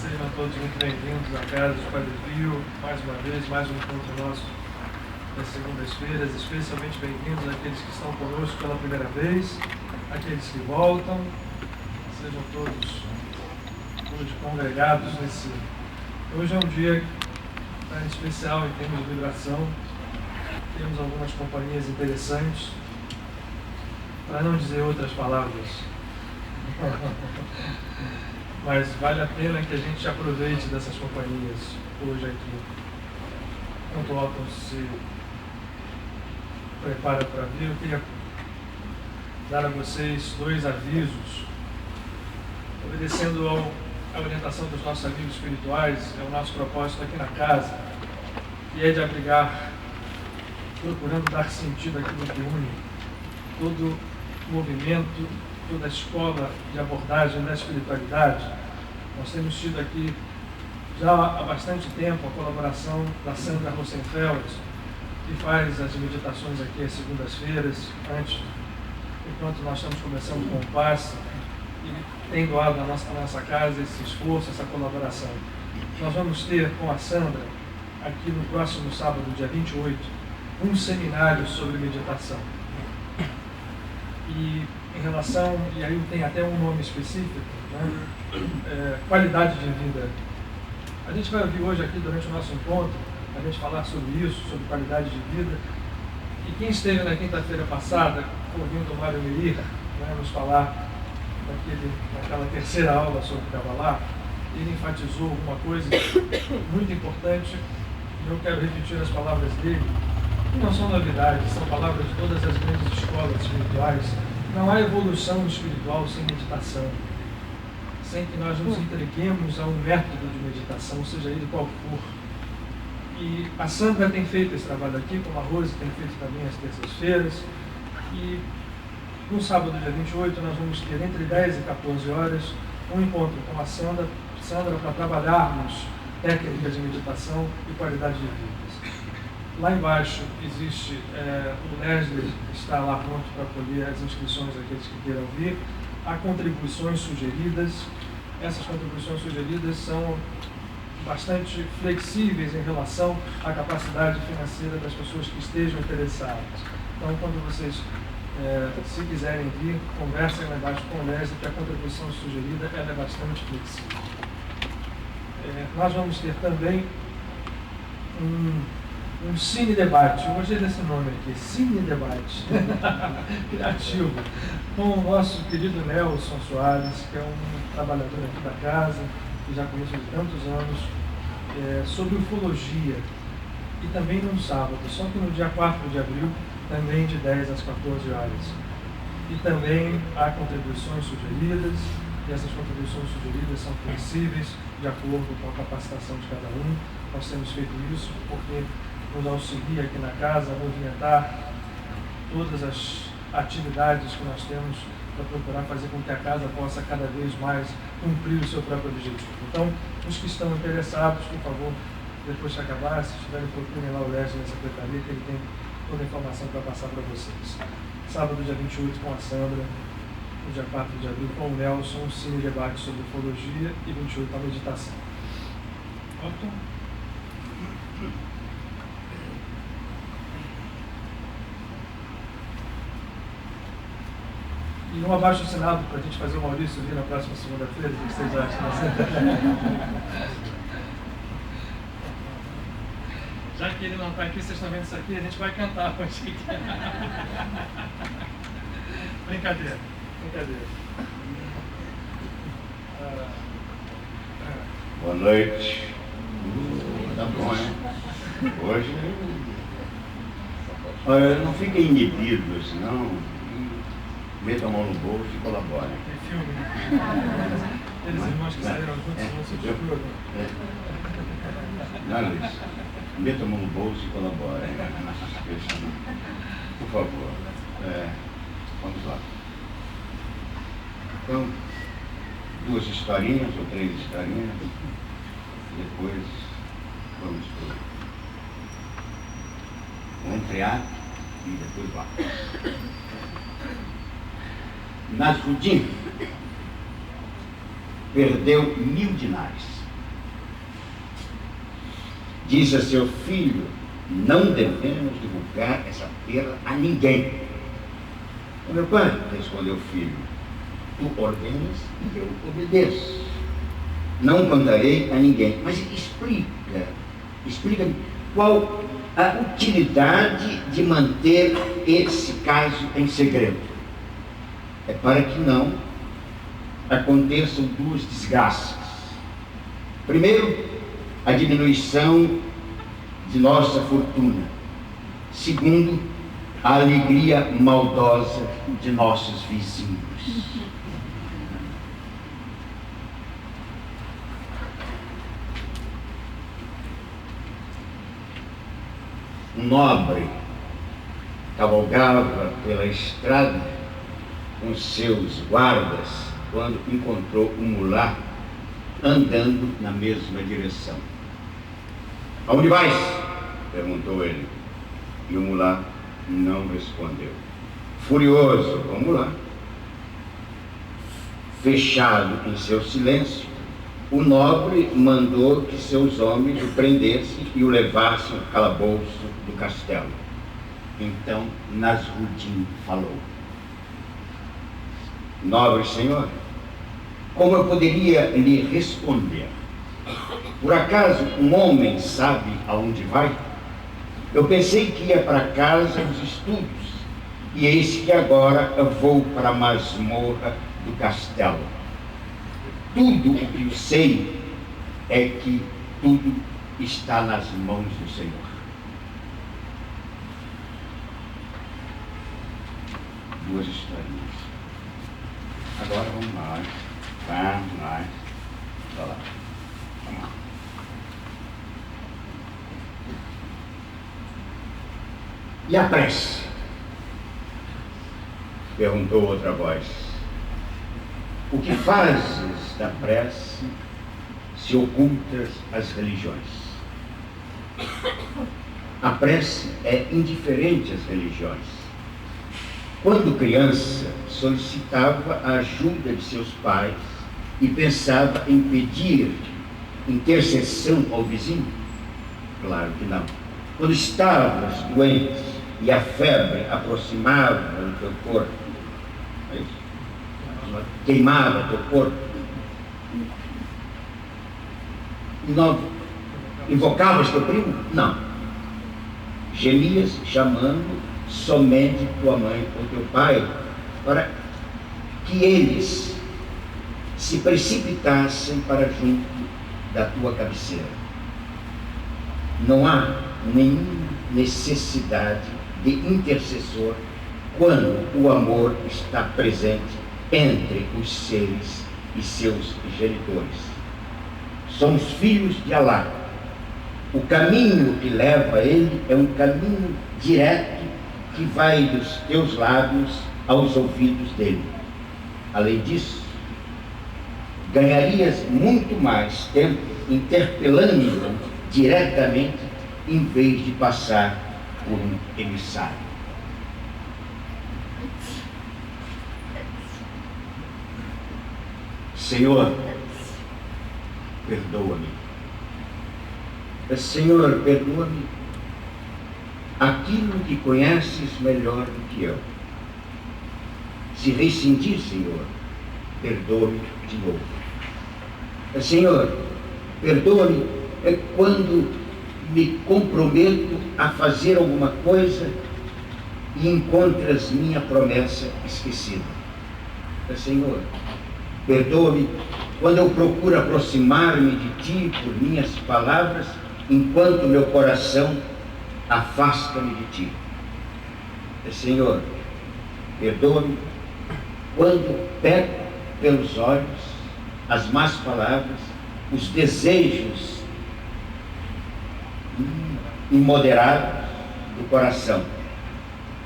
Sejam todos muito bem-vindos à casa do Padre Pio, mais uma vez, mais um encontro nosso nas segundas-feiras, especialmente bem-vindos àqueles que estão conosco pela primeira vez, aqueles que voltam, sejam todos congregados nesse... Hoje é um dia especial em termos de vibração, temos algumas companhias interessantes, para não dizer outras palavras. Mas vale a pena que a gente aproveite dessas companhias hoje aqui. Enquanto o Otton se prepara para vir, eu queria dar a vocês dois avisos. Obedecendo à orientação dos nossos amigos espirituais, é o nosso propósito aqui na casa, e é de abrigar, procurando dar sentido àquilo que une todo o movimento, toda a escola de abordagem da espiritualidade. Nós temos tido aqui já há bastante tempo a colaboração da Sandra Rosenfeld, que faz as meditações aqui às segundas-feiras, enquanto nós estamos começando com o passe, e tem doado à nossa casa esse esforço, essa colaboração. Nós vamos ter com a Sandra, aqui no próximo sábado, dia 28, um seminário sobre meditação. E em relação, e aí tem até um nome específico, né? Qualidade de vida. A gente vai ouvir hoje aqui durante o nosso encontro, a gente falar sobre isso, sobre qualidade de vida. E quem esteve na quinta-feira passada, ouvindo o Mário Meir, né, nos falar naquela terceira aula sobre Kabbalah, ele enfatizou alguma coisa muito importante, e eu quero repetir as palavras dele, que não são novidades, são palavras de todas as grandes escolas espirituais. Não há evolução espiritual sem meditação, sem que nós nos entreguemos a um método de meditação, seja ele qual for. E a Sandra tem feito esse trabalho aqui, como a Rose tem feito também às terças-feiras. E no sábado, dia 28, nós vamos ter entre 10 e 14 horas um encontro com a Sandra para trabalharmos técnicas de meditação e qualidade de vida. Lá embaixo existe, o Leslie está lá pronto para acolher as inscrições daqueles que queiram vir. Há contribuições sugeridas. Essas contribuições sugeridas são bastante flexíveis em relação à capacidade financeira das pessoas que estejam interessadas. Então, quando vocês, se quiserem vir, conversem lá embaixo com o Leslie, que a contribuição sugerida ela é bastante flexível. Nós vamos ter também um cine-debate, eu gostei desse nome aqui, cine-debate, criativo, com o nosso querido Nelson Soares, que é um trabalhador aqui da casa, que já conheço há tantos anos, sobre ufologia, e também no sábado, só que no dia 4 de abril, também de 10 às 14 horas. E também há contribuições sugeridas, e essas contribuições sugeridas são flexíveis, de acordo com a capacitação de cada um. Nós temos feito isso porque nos auxilia aqui na casa a movimentar todas as atividades que nós temos para procurar fazer com que a casa possa cada vez mais cumprir o seu próprio objetivo. Então, os que estão interessados, por favor, depois que acabar, se estiverem, procurem lá o Leslie na secretaria, que ele tem toda a informação para passar para vocês. Sábado, dia 28, com a Sandra, no dia 4 de abril, com o Nelson, um cine-debate sobre ufologia, e 28 a meditação. Otton? E um abaixo-assinado para a gente fazer o Maurício vir na próxima segunda-feira, o que vocês acham? Já que ele não está aqui, vocês estão vendo isso aqui, a gente vai cantar com a gente. Brincadeira. Boa noite. Tá bom, hein? Hoje, olha, não fiquem inibidos, não. Meta a mão no bolso e colabore. Que filme, né? Aqueles irmãos que saíram juntos não se desgrudam. Não, Luiz. Meta a mão no bolso e colabore. Não se esqueça, não. Por favor. Vamos lá. Então, 2 historinhas ou 3 historinhas. Depois vamos para o entreato e depois lá. Nasruddin perdeu 1000 dinares. disse a seu filho: não devemos divulgar essa perla a ninguém. Meu pai, respondeu o filho, tu ordenas e eu obedeço. Não contarei a ninguém. Mas explica-me qual a utilidade de manter esse caso em segredo. É para que não aconteçam duas desgraças. Primeiro, a diminuição de nossa fortuna. Segundo, a alegria maldosa de nossos vizinhos. Um nobre cavalgava pela estrada com seus guardas quando encontrou um mulato andando na mesma direção. Aonde vais? Perguntou ele. E o mulato não respondeu. Furioso com o mulato, fechado em seu silêncio, o nobre mandou que seus homens o prendessem e o levassem ao calabouço do castelo. Então Nasrudin falou: nobre senhor, como eu poderia lhe responder? Por acaso um homem sabe aonde vai? Eu pensei que ia para casa dos estudos, e eis que agora eu vou para a masmorra do castelo. Tudo o que eu sei é que tudo está nas mãos do Senhor. Duas historinhas. Agora vamos lá. Vamos lá. Vamos lá. Vamos lá. E a prece? Perguntou outra voz. O que fazes da prece se ocultas as religiões? A prece é indiferente às religiões. Quando criança, solicitava a ajuda de seus pais e pensava em pedir intercessão ao vizinho? Claro que não. Quando estavas doente e a febre aproximava do teu corpo, é isso? Queimava teu corpo, não invocavas teu primo? Não. Gemias chamando somente tua mãe ou teu pai para que eles se precipitassem para junto da tua cabeceira. Não há nenhuma necessidade de intercessor quando o amor está presente entre os seres e seus genitores. Somos filhos de Alá. O caminho que leva a ele é um caminho direto que vai dos teus lábios aos ouvidos dele. Além disso, ganharias muito mais tempo interpelando-o diretamente em vez de passar por um emissário. Senhor, perdoa-me. Senhor, perdoa-me aquilo que conheces melhor do que eu. Se rescindir, Senhor, perdoa-me de novo. Senhor, perdoa-me quando me comprometo a fazer alguma coisa e encontras minha promessa esquecida. Senhor, perdoa-me quando eu procuro aproximar-me de Ti por minhas palavras, enquanto meu coração afasta-me de Ti. Senhor, perdoa-me quando peco pelos olhos, as más palavras, os desejos imoderados do coração,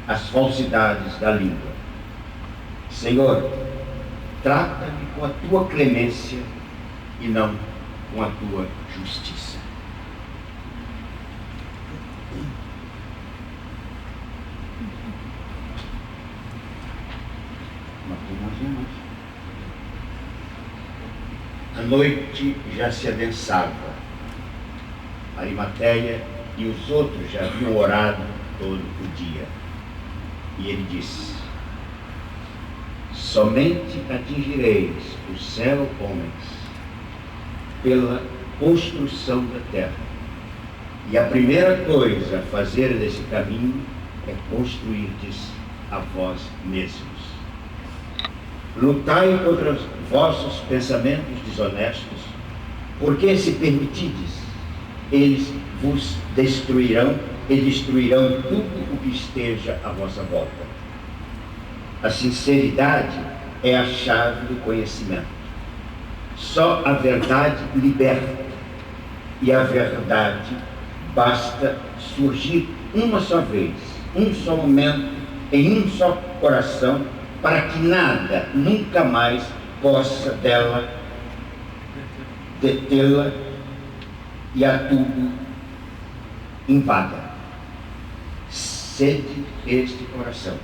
as falsidades da língua. Senhor, trata-me com a tua clemência e não com a tua justiça. A noite já se adensava. Arimateia, e os outros já haviam orado todo o dia. E ele disse: somente atingireis o céu, homens, pela construção da terra. E a primeira coisa a fazer desse caminho é construirdes a vós mesmos. Lutai contra os vossos pensamentos desonestos, porque se permitides, eles vos destruirão e destruirão tudo o que esteja à vossa volta. A sinceridade é a chave do conhecimento. Só a verdade liberta, e a verdade basta surgir uma só vez, um só momento, em um só coração, para que nada nunca mais possa dela detê-la e a tudo invada. Sede este coração,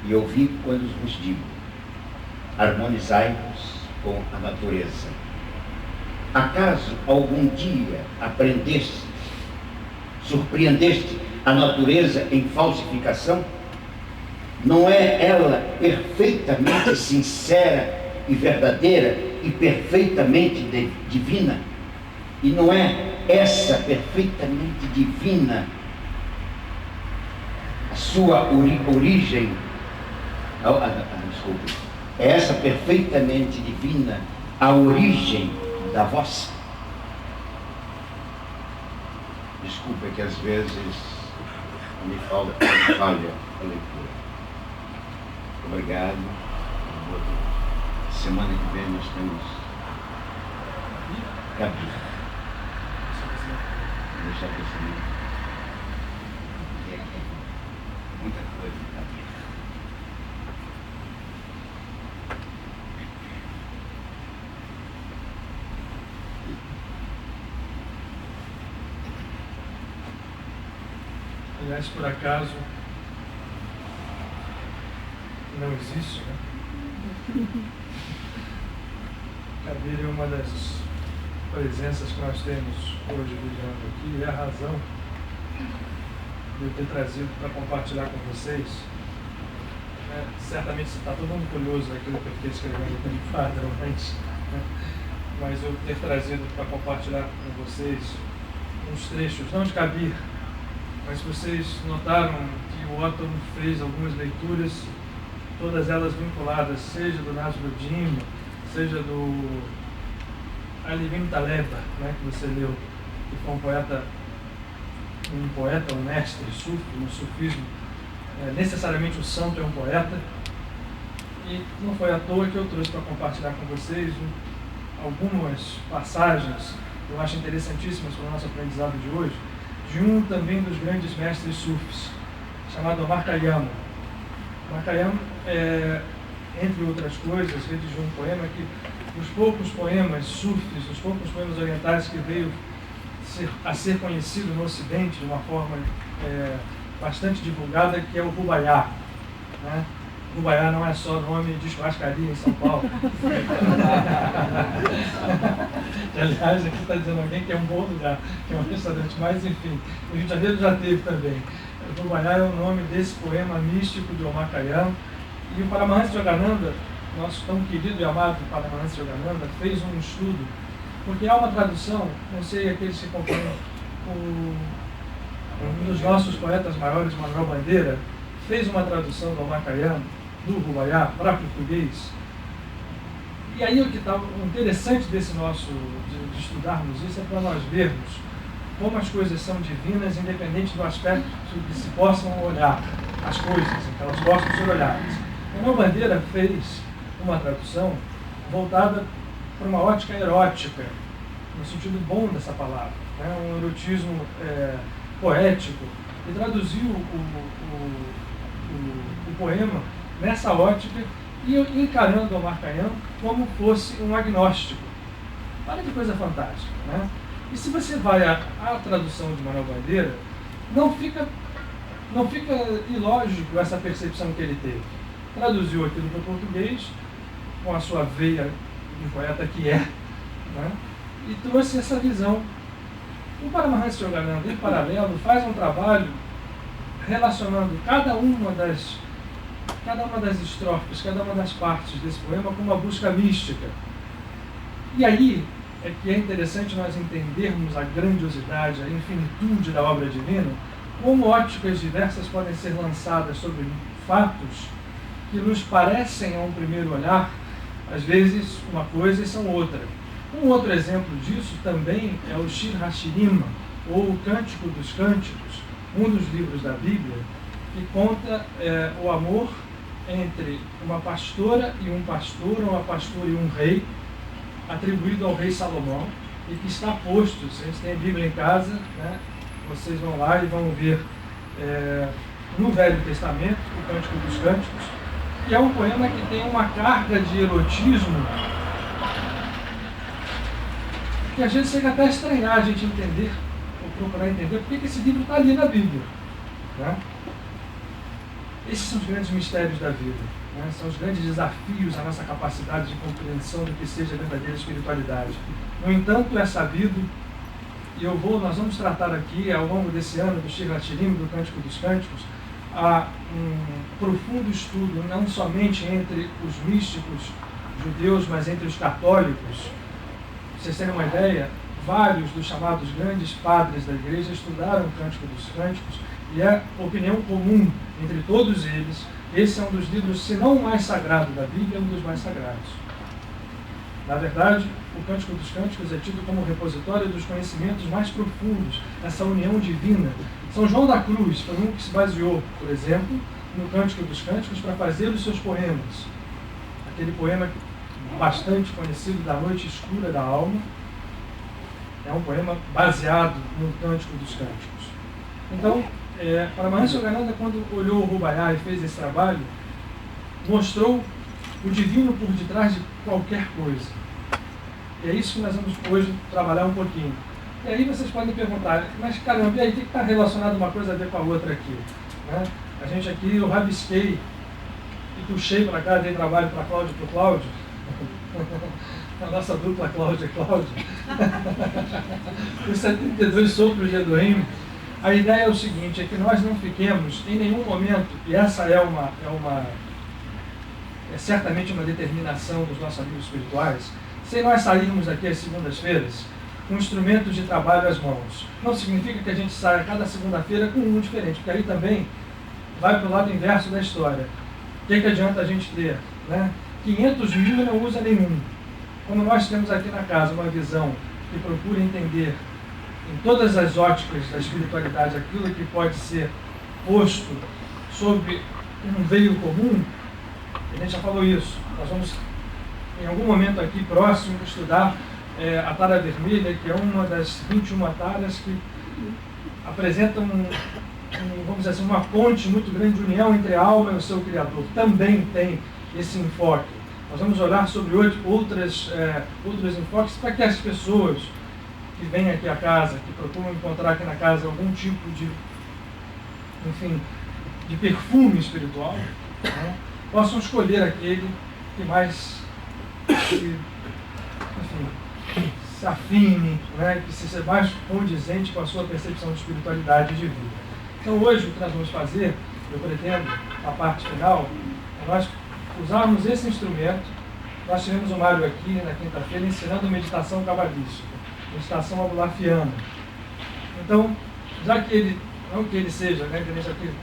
e ouvi quando vos digo: harmonizai-vos com a natureza. Acaso algum dia aprendeste, surpreendeste a natureza em falsificação? Não é ela perfeitamente sincera e verdadeira e perfeitamente divina? E não é essa perfeitamente divina a sua origem? Desculpe. É essa perfeitamente divina a origem da vossa? Desculpa que às vezes me falha a leitura. Obrigado. Semana que vem nós temos Gabi. Deixar para semana. Muita coisa, Gabi. Aliás, por acaso, não existe, né? Kabir é uma das presenças que nós temos hoje vivendo aqui, e a razão de eu ter trazido para compartilhar com vocês. Certamente você está todo mundo curioso daquilo que eu fiquei escrevendo aqui no quadro antes, né? Mas eu ter trazido para compartilhar com vocês uns trechos, não de Kabir, mas vocês notaram que o Otton fez algumas leituras, todas elas vinculadas, seja do Nasruddin, seja do Ali ibn Taleb, né, que você leu, que foi um mestre sufi, no sufismo. Necessariamente o santo é um poeta, e não foi à toa que eu trouxe para compartilhar com vocês algumas passagens que eu acho interessantíssimas para o nosso aprendizado de hoje, de um também dos grandes mestres sufis, chamado Omar Khayyam. Omar Khayyam, entre outras coisas, redigiu um poema que, os poucos poemas sufis, os poucos poemas orientais que veio a ser conhecido no Ocidente de uma forma bastante divulgada, que é o Rubaiyat, né? Rubaiyat não é só nome de churrascaria em São Paulo. Aliás, aqui está dizendo alguém que é um bom lugar, que é um restaurante, mas enfim, no Rio de Janeiro já teve também. O Rubaiyat é o nome desse poema místico de Omar Khayyam. E o Paramahansa Yogananda, nosso tão querido e amado Paramahansa Yogananda, fez um estudo, porque há uma tradução, não sei, aqueles que compõem um dos nossos poetas maiores, Manuel Bandeira, fez uma tradução do Omar Khayyam, do Rubaiyat, para português. E aí o que está interessante desse nosso, de estudarmos isso, é para nós vermos como as coisas são divinas, independente do aspecto que se possam olhar as coisas, que elas possam ser olhadas. Manuel Bandeira fez uma tradução voltada para uma ótica erótica, no sentido bom dessa palavra, né? Um erotismo poético, e traduziu o poema nessa ótica e encarando o Omar Khayyam como fosse um agnóstico. Olha que coisa fantástica, né? E se você vai à tradução de Manuel Bandeira, não fica ilógico essa percepção que ele teve. Traduziu aquilo para o português, com a sua veia de poeta que é, né? E trouxe essa visão O Paramahansa Yogananda, em paralelo, faz um trabalho relacionando cada uma das estrofes, cada uma das partes desse poema com uma busca mística. E aí é que é interessante nós entendermos a grandiosidade, a infinitude da obra divina, como óticas diversas podem ser lançadas sobre fatos que nos parecem, a um primeiro olhar, às vezes uma coisa e são outra. Um outro exemplo disso também é o Shirhashirima, ou o Cântico dos Cânticos, um dos livros da Bíblia, que conta o amor entre uma pastora e um pastor, ou uma pastora e um rei, atribuído ao rei Salomão, e que está posto, se a gente tem a Bíblia em casa, né, vocês vão lá e vão ver no Velho Testamento, o Cântico dos Cânticos, que é um poema que tem uma carga de erotismo que às vezes chega até a estranhar a gente entender, ou procurar entender, por que esse livro está ali na Bíblia. Né? Esses são os grandes mistérios da vida, né? São os grandes desafios à nossa capacidade de compreensão do que seja a verdadeira espiritualidade. No entanto, é sabido, e nós vamos tratar aqui, ao longo desse ano, do Shirhashirima, do Cântico dos Cânticos, a um profundo estudo, não somente entre os místicos judeus, mas entre os católicos. Pra vocês terem uma ideia, vários dos chamados grandes padres da igreja estudaram o Cântico dos Cânticos, e é opinião comum entre todos eles, esse é um dos livros, se não o mais sagrado da Bíblia, um dos mais sagrados. Na verdade, o Cântico dos Cânticos é tido como repositório dos conhecimentos mais profundos, essa união divina. São João da Cruz foi um que se baseou, por exemplo, no Cântico dos Cânticos para fazer os seus poemas. Aquele poema bastante conhecido, Da Noite Escura da Alma, é um poema baseado no Cântico dos Cânticos. Então, Paramahansa Yogananda, quando olhou o Rubaiyat e fez esse trabalho, mostrou o divino por detrás de qualquer coisa. E é isso que nós vamos hoje trabalhar um pouquinho. E aí vocês podem perguntar, mas caramba, e aí o que está relacionado uma coisa a ver com a outra aqui? Né? A gente aqui, eu rabisquei e puxei para cá, dei trabalho para Cláudio e para o Cláudio. A nossa dupla Cláudia e Cláudio. Os 72 sopros de Elohim. A ideia é o seguinte, é que nós não fiquemos em nenhum momento, e essa é certamente uma determinação dos nossos amigos espirituais, sem nós sairmos daqui às segundas-feiras com instrumentos de trabalho às mãos. Não significa que a gente saia cada segunda-feira com um diferente, porque aí também vai para o lado inverso da história. O que adianta a gente ter? Né? 500 mil não usa nenhum. Como nós temos aqui na casa uma visão que procura entender em todas as óticas da espiritualidade aquilo que pode ser posto sob um veio comum, a gente já falou isso. Nós vamos, em algum momento aqui próximo, estudar a Tara Vermelha, que é uma das 21 taras que apresentam vamos dizer assim, uma ponte muito grande de união entre a alma e o seu Criador. Também tem esse enfoque. Nós vamos olhar sobre outros enfoques para que as pessoas que vêm aqui à casa, que procuram encontrar aqui na casa algum tipo de, de perfume espiritual, né, possam escolher aquele que mais se afine, né, que seja mais condizente com a sua percepção de espiritualidade e de vida. Então hoje o que nós vamos fazer, eu pretendo, a parte final, é nós usarmos esse instrumento. Nós tivemos o Mário aqui na quinta-feira ensinando meditação cabalística, meditação abulafiana. Então, já que ele, não que ele seja, né,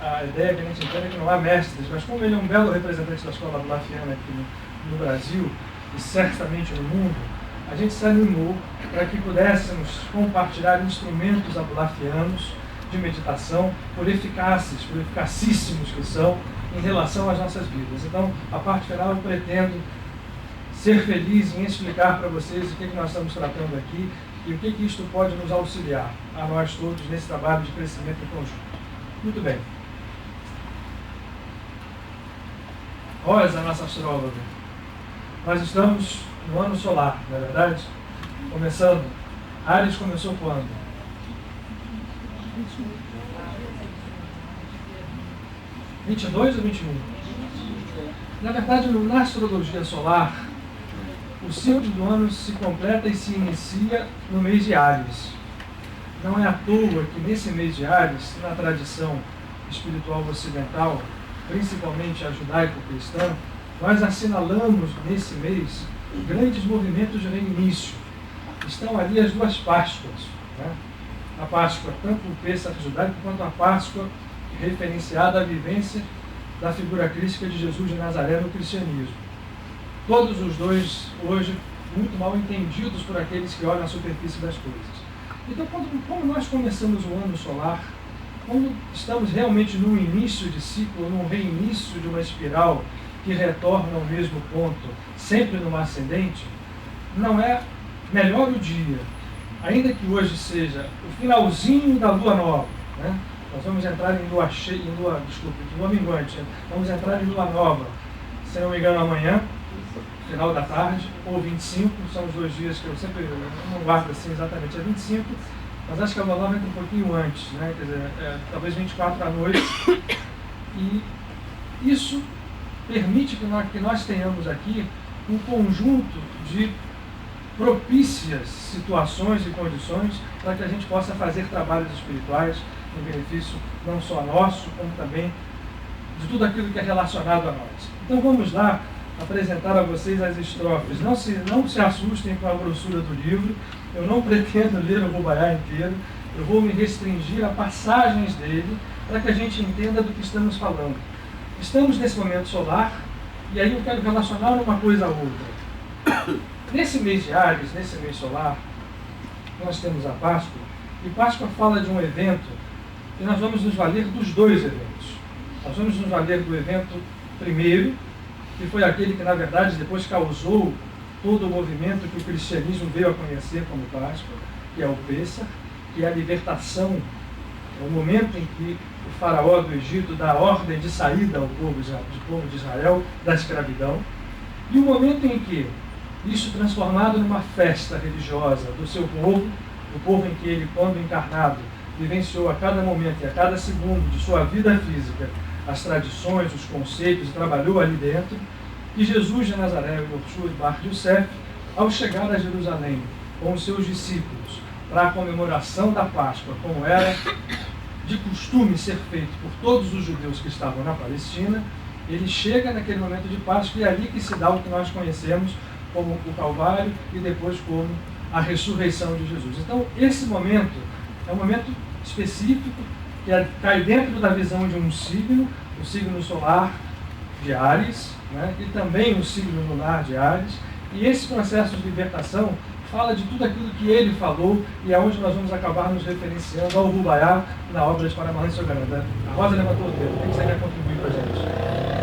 a ideia é que a gente entenda que não há mestres, mas como ele é um belo representante da escola abulafiana aqui no Brasil, e certamente no mundo, a gente se animou para que pudéssemos compartilhar instrumentos abulafianos de meditação, por eficacíssimos que são, em relação às nossas vidas. Então, a parte final eu pretendo ser feliz em explicar para vocês o que nós estamos tratando aqui e o que isto pode nos auxiliar, a nós todos, nesse trabalho de crescimento em conjunto. Muito bem. Rosa, nossa astróloga. Nós estamos no ano solar, não é verdade? Começando. Áries começou quando? 22 ou 21? Na verdade, na astrologia solar, o ciclo do ano se completa e se inicia no mês de Áries. Não é à toa que nesse mês de Áries, na tradição espiritual ocidental, principalmente a judaico-cristã, nós assinalamos nesse mês grandes movimentos de reinício. Estão ali as duas Páscoas, né? A Páscoa, tanto o Pêssach judaico quanto a Páscoa referenciada à vivência da figura crística de Jesus de Nazaré no cristianismo. Todos os dois, hoje, muito mal entendidos por aqueles que olham a superfície das coisas. Então, como nós começamos o ano solar, quando estamos realmente num início de ciclo, num reinício de uma espiral que retorna ao mesmo ponto, sempre no ascendente, não é melhor o dia, ainda que hoje seja o finalzinho da lua nova, né? Nós vamos entrar em lua cheia, lua minguante, vamos entrar em lua nova, se não me engano amanhã, final da tarde, ou 25, são os 2 dias que eu sempre não guardo assim exatamente, é 25, mas acho que a lua nova entra um pouquinho antes, né? Quer dizer, talvez 24 à noite, e isso permite que nós tenhamos aqui um conjunto de propícias situações e condições para que a gente possa fazer trabalhos espirituais em benefício não só nosso, como também de tudo aquilo que é relacionado a nós. Então vamos lá apresentar a vocês as estrofes. Não se assustem com a grossura do livro, eu não pretendo ler o Rubaiá inteiro, eu vou me restringir a passagens dele para que a gente entenda do que estamos falando. Estamos nesse momento solar, e aí eu quero relacionar uma coisa a outra. Nesse mês de Áries, nesse mês solar, nós temos a Páscoa, e Páscoa fala de um evento que nós vamos nos valer dos 2 eventos. Nós vamos nos valer do evento primeiro, que foi aquele que, na verdade, depois causou todo o movimento que o cristianismo veio a conhecer como Páscoa, que é o Pêssach, que é a libertação, é o momento em que o faraó do Egito dá ordem de saída ao povo de Israel da escravidão, e o momento em que isso transformado numa festa religiosa do seu povo, o povo em que ele, quando encarnado, vivenciou a cada momento e a cada segundo de sua vida física as tradições, os conceitos, e trabalhou ali dentro, e Jesus de Nazaré, o Yoshua de Bar Yosef, ao chegar a Jerusalém com os seus discípulos para a comemoração da Páscoa, como era de costume ser feito por todos os judeus que estavam na Palestina, ele chega naquele momento de Páscoa e é ali que se dá o que nós conhecemos como o Calvário e depois como a ressurreição de Jesus. Então, esse momento é um momento específico que cai dentro da visão de um signo, o signo solar de Áries, né, e também o signo lunar de Áries, e esse processo de libertação fala de tudo aquilo que ele falou e é onde nós vamos acabar nos referenciando ao Rubaiá na obra de Paramahansa Yogananda. A Rosa levantou o dedo, o que você quer contribuir para a gente?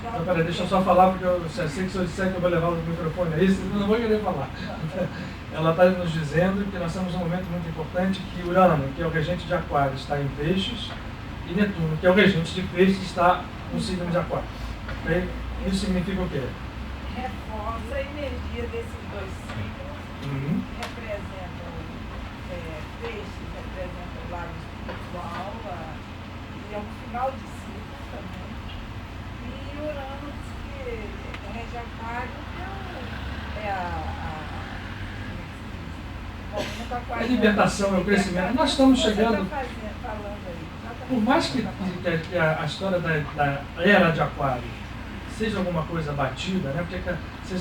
Então, peraí, deixa eu só falar, porque eu sei que se eu disser que eu vou levar o microfone a isso, eu não vou querer falar. Ela está nos dizendo que nós estamos num momento muito importante, que Urano, que é o regente de Aquário, está em Peixes, e Netuno, que é o regente de Peixes, está no signo de Aquário. Okay? Isso significa o quê? Reforça a energia desses 2 signos, que representam Peixes, representa o lado espiritual, e é um final de ciclo também. E Urano, que rege Aquário, é a libertação, é o crescimento. Nós estamos chegando. Por mais que a história da era de Aquário seja alguma coisa batida, né? Porque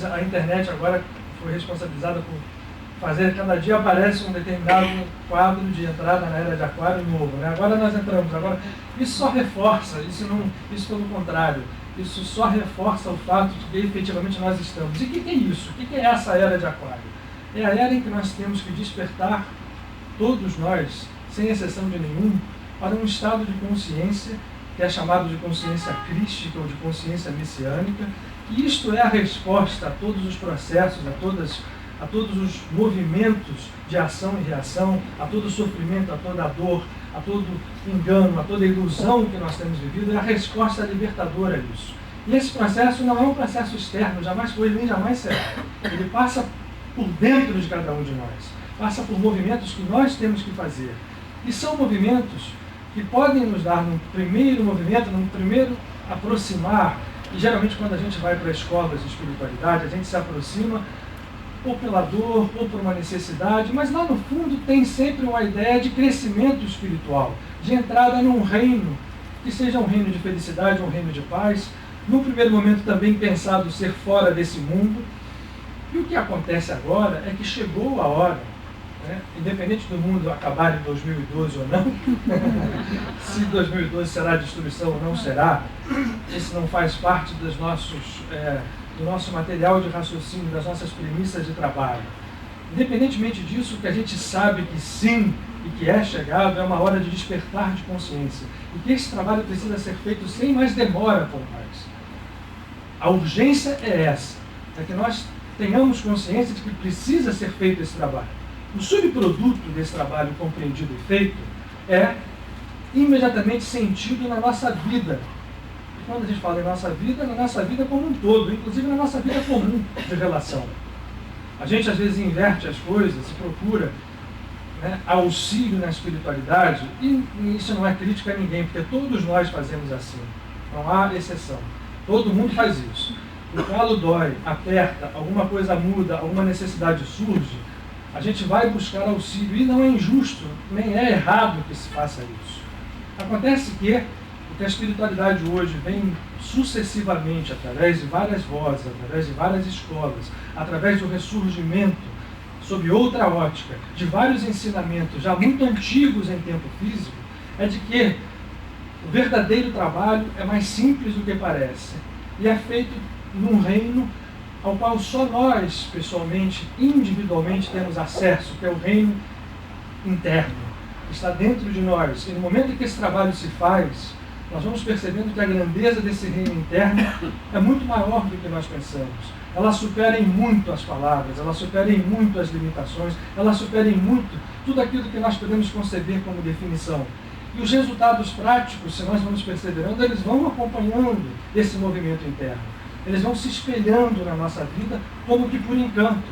a internet agora foi responsabilizada por fazer, cada dia aparece um determinado quadro de entrada na era de Aquário novo, né? Agora nós entramos, isso só reforça, isso pelo contrário, isso só reforça o fato de que efetivamente nós estamos. E o que é isso? O que é essa era de Aquário? É a era em que nós temos que despertar, todos nós, sem exceção de nenhum, para um estado de consciência que é chamado de consciência crística ou de consciência messiânica, e isto é a resposta a todos os processos, a todos os movimentos de ação e reação, a todo o sofrimento, a toda a dor, a todo engano, a toda a ilusão que nós temos vivido, é a resposta libertadora a isso. E esse processo não é um processo externo, jamais foi nem jamais será. Ele passa por dentro de cada um de nós, passa por movimentos que nós temos que fazer. E são movimentos que podem nos dar, num primeiro movimento, num primeiro aproximar, e geralmente quando a gente vai para escolas de espiritualidade, a gente se aproxima ou pela dor, ou por uma necessidade, mas lá no fundo tem sempre uma ideia de crescimento espiritual, de entrada num reino, que seja um reino de felicidade, um reino de paz, num primeiro momento também pensado ser fora desse mundo. E o que acontece agora é que chegou a hora, né, independente do mundo acabar em 2012 ou não, se 2012 será destruição ou não será, isso não faz parte dos do nosso material de raciocínio, das nossas premissas de trabalho. Independentemente disso, o que a gente sabe que sim e que é chegado é uma hora de despertar de consciência. E que esse trabalho precisa ser feito sem mais demora por nós. A urgência é essa, é que nós tenhamos consciência de que precisa ser feito esse trabalho. O subproduto desse trabalho compreendido e feito é imediatamente sentido na nossa vida. Quando a gente fala em nossa vida, na nossa vida como um todo, inclusive na nossa vida comum de relação. A gente às vezes inverte as coisas, se procura, né, auxílio na espiritualidade, e isso não é crítica a ninguém, porque todos nós fazemos assim, não há exceção. Todo mundo faz isso. O calo dói, aperta, alguma coisa muda, alguma necessidade surge, a gente vai buscar auxílio, e não é injusto, nem é errado que se faça isso. Acontece que o que a espiritualidade hoje vem sucessivamente, através de várias vozes, através de várias escolas, através do ressurgimento, sob outra ótica, de vários ensinamentos já muito antigos em tempo físico, é de que o verdadeiro trabalho é mais simples do que parece, e é feito num reino ao qual só nós, pessoalmente, individualmente, temos acesso, que é o reino interno, que está dentro de nós. E no momento em que esse trabalho se faz, nós vamos percebendo que a grandeza desse reino interno é muito maior do que nós pensamos. Ela supera em muito as palavras, ela supera em muito as limitações, ela supera em muito tudo aquilo que nós podemos conceber como definição. E os resultados práticos, se nós vamos percebendo, eles vão acompanhando esse movimento interno. Eles vão se espelhando na nossa vida como que por encanto.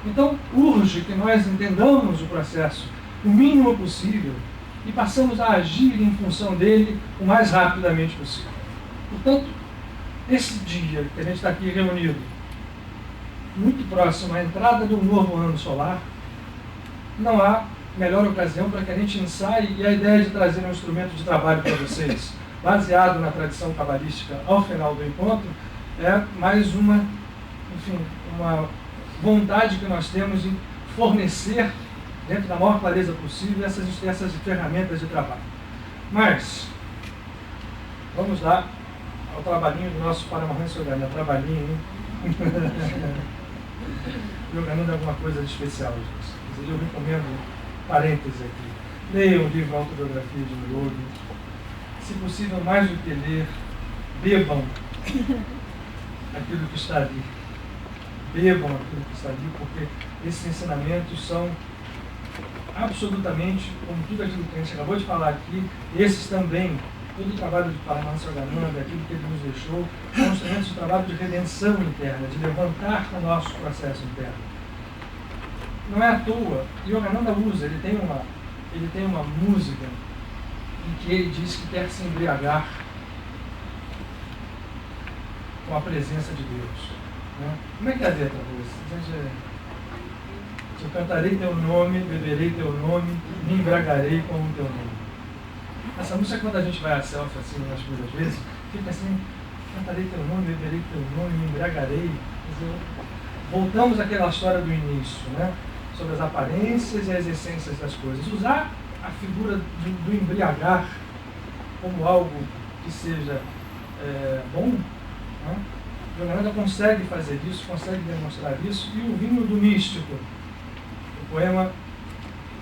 Então, urge que nós entendamos o processo o mínimo possível e passamos a agir em função dele o mais rapidamente possível. Portanto, esse dia que a gente está aqui reunido, muito próximo à entrada do novo ano solar, não há melhor ocasião para que a gente ensaie, e a ideia de trazer um instrumento de trabalho para vocês, baseado na tradição cabalística ao final do encontro, é mais uma vontade que nós temos de fornecer, dentro da maior clareza possível, essas ferramentas de trabalho. Mas, vamos lá ao trabalhinho do nosso Paramahansa Yogananda. Trabalhinho, hein? Yogananda é alguma coisa de especial, gente. Eu recomendo, parênteses aqui, leiam o livro Autobiografia de um Yogi. Se possível, mais do que ler, bebam aquilo que está ali. Bebam aquilo que está ali, porque esses ensinamentos são absolutamente, como tudo aquilo que a gente acabou de falar aqui, esses também, todo o trabalho de Paramahansa Yogananda, aquilo que ele nos deixou, são instrumentos de trabalho de redenção interna, de levantar o nosso processo interno. Não é à toa, Yogananda usa, ele tem uma música em que ele diz que quer se embriagar com a presença de Deus. Né? Como é que é a letra, Rose? Eu cantarei teu nome, beberei teu nome, me embriagarei com o teu nome. Essa música, quando a gente vai a selfie assim nas primeiras vezes, fica assim, cantarei teu nome, beberei teu nome, me embriagarei. Voltamos àquela história do início, né? Sobre as aparências e as essências das coisas. Usar a figura do embriagar como algo que seja bom, né? O Yogananda consegue fazer isso, consegue demonstrar isso, e o vinho do místico, o poema,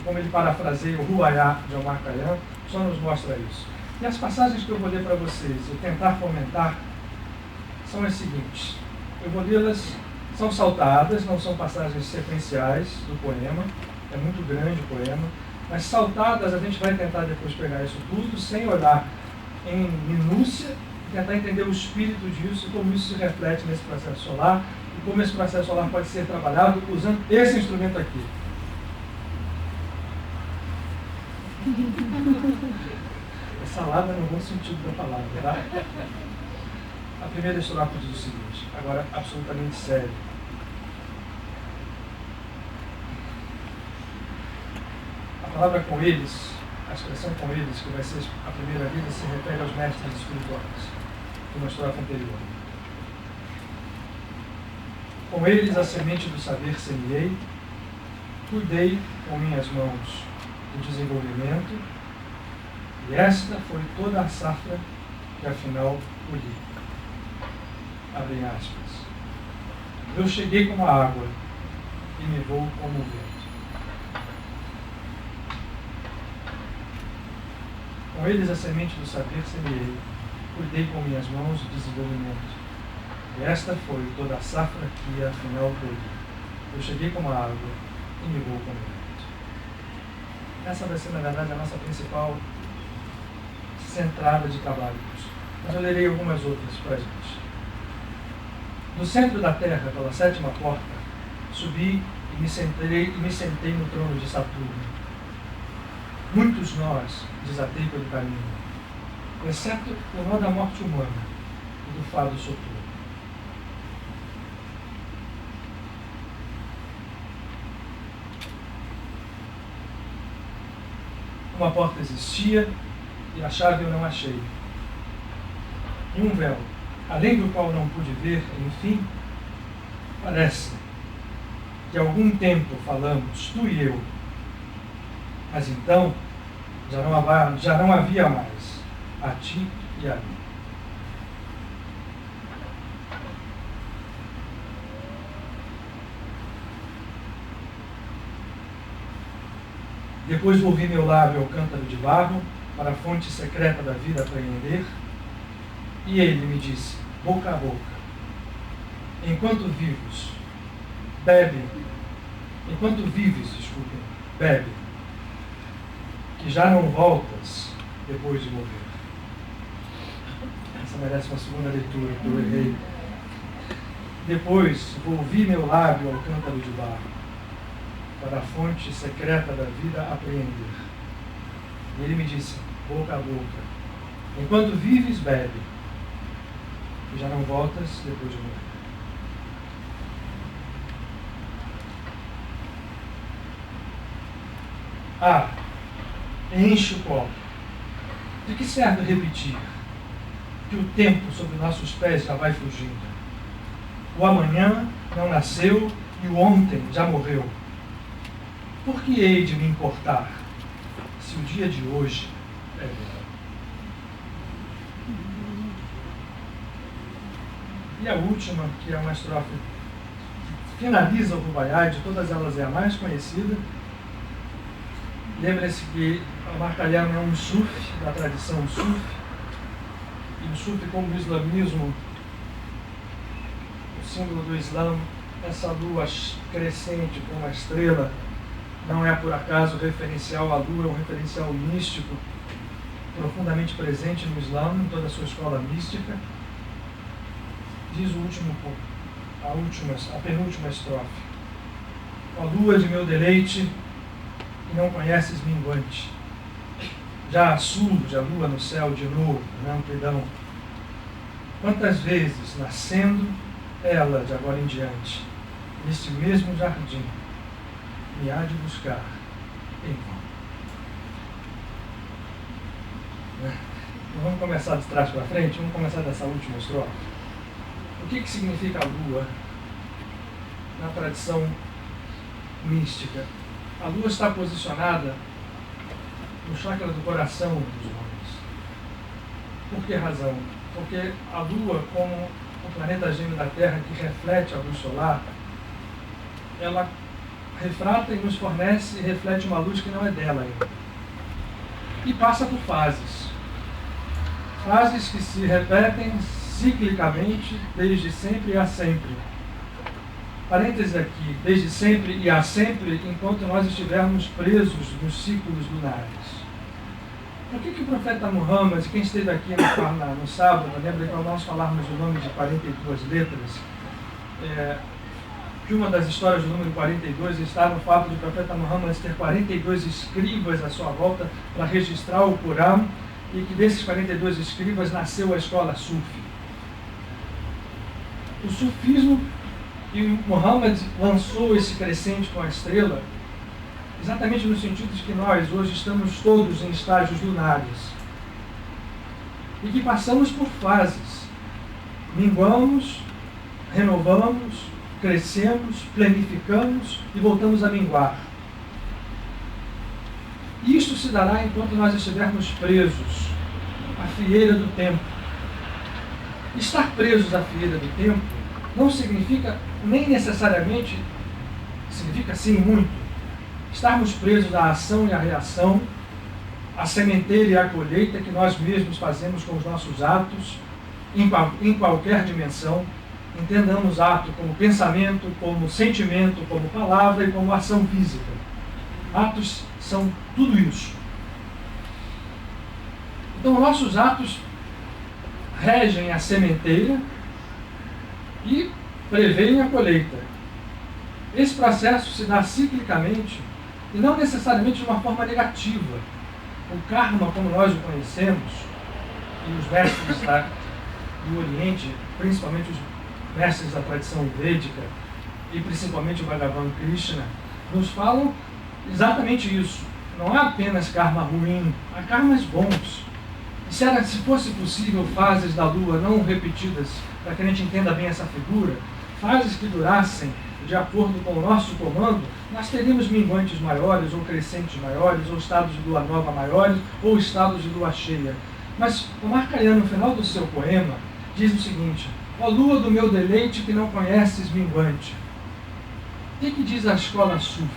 como ele parafraseia o Ruaiá de Omar Khayyam, só nos mostra isso. E as passagens que eu vou ler para vocês e tentar fomentar são as seguintes. Eu vou lê-las, são saltadas, não são passagens sequenciais do poema, é muito grande o poema, mas saltadas a gente vai tentar depois pegar isso tudo, sem olhar em minúcia, e tentar entender o espírito disso e como isso se reflete nesse processo solar, e como esse processo solar pode ser trabalhado usando esse instrumento aqui. É salada no bom sentido da palavra, tá? A primeira estrofe diz o seguinte, agora absolutamente sério. A palavra com eles, a expressão com eles, que vai ser a primeira vida, se refere aos mestres espirituais, de uma estrofe anterior. Com eles a semente do saber semeei, cuidei com minhas mãos do desenvolvimento, e esta foi toda a safra que afinal colhi. Abrem aspas. Eu cheguei como a água e me vou como o vento. Com eles a semente do saber semeei, cuidei com minhas mãos do desenvolvimento. E esta foi toda a safra que afinal colhi. Eu cheguei como a água e me vou como o vento. Essa vai ser, na verdade, a nossa principal centrada de trabalhos. Mas eu lerei algumas outras para a gente. No centro da terra, pela sétima porta, subi e me sentei no trono de Saturno. Muitos nós desatei pelo caminho, exceto o nó da morte humana e do fado soturno. Uma porta existia e a chave eu não achei. E um véu, além do qual não pude ver, enfim, parece que há algum tempo falamos, tu e eu, mas então já não havia mais a ti e a mim. Depois volvi meu lábio ao cântaro de barro, para a fonte secreta da vida apreender, e ele me disse, boca a boca, enquanto vives, bebe, bebe, que já não voltas depois de morrer. Essa merece uma segunda leitura, que eu errei. Depois volvi meu lábio ao cântaro de barro, para a fonte secreta da vida apreender. E ele me disse, boca a boca, enquanto vives, bebe, e já não voltas depois de morrer. Ah, enche o copo. De que serve repetir que o tempo sob nossos pés já vai fugindo? O amanhã não nasceu e o ontem já morreu. Por que hei de me importar se o dia de hoje é verão? E a última, que é uma estrofe que finaliza o Rubaiyat, de todas elas é a mais conhecida. Lembre-se que o Marcaliano é um sufi, da tradição sufi, e o sufi, como o islamismo, o símbolo do Islã, essa lua crescente como uma estrela, não é por acaso referencial à lua, é um referencial místico, profundamente presente no Islã, em toda a sua escola mística. Diz o último ponto, a penúltima estrofe. A lua de meu deleite, que não conheces minguante, já surge a lua no céu de novo, na amplidão. Quantas vezes, nascendo, ela, de agora em diante, neste mesmo jardim, me há de buscar em vão. Então, vamos começar de trás para frente, vamos começar dessa última estrofe. O que significa a lua na tradição mística? A lua está posicionada no chakra do coração dos homens. Por que razão? Porque a lua, como o planeta gêmeo da Terra que reflete a luz solar, ela refrata e nos fornece e reflete uma luz que não é dela ainda. E passa por fases. Fases que se repetem ciclicamente, desde sempre e a sempre. Parênteses aqui, desde sempre e a sempre, enquanto nós estivermos presos nos ciclos lunares. Por que o profeta Muhammad, quem esteve aqui no sábado, lembra que ao nós falarmos o nome de 42 letras, que uma das histórias do número 42 está no fato de o profeta Muhammad ter 42 escribas à sua volta para registrar o Corão, e que desses 42 escribas nasceu a escola Sufi. O sufismo, e Muhammad lançou esse crescente com a estrela, exatamente no sentido de que nós hoje estamos todos em estágios lunares e que passamos por fases. Minguamos, renovamos, crescemos, planificamos e voltamos a minguar. Isto se dará enquanto nós estivermos presos à fieira do tempo. Estar presos à fieira do tempo não significa nem necessariamente, significa sim muito, estarmos presos à ação e à reação, à sementeira e à colheita que nós mesmos fazemos com os nossos atos, em qualquer dimensão. Entendamos ato como pensamento, como sentimento, como palavra e como ação física. Atos são tudo isso. Então, nossos atos regem a sementeira e preveem a colheita. Esse processo se dá ciclicamente e não necessariamente de uma forma negativa. O karma, como nós o conhecemos, e os mestres do Oriente, principalmente os mestres da tradição védica e principalmente o Bhagavan Krishna, nos falam exatamente isso. Não há apenas karma ruim, há karmas bons. E se fosse possível fases da lua não repetidas, para que a gente entenda bem essa figura, fases que durassem de acordo com o nosso comando, nós teríamos minguantes maiores, ou crescentes maiores, ou estados de lua nova maiores, ou estados de lua cheia. Mas o Marcariano, no final do seu poema, diz o seguinte: ó lua do meu deleite que não conheces minguante. O que diz a escola Sufi?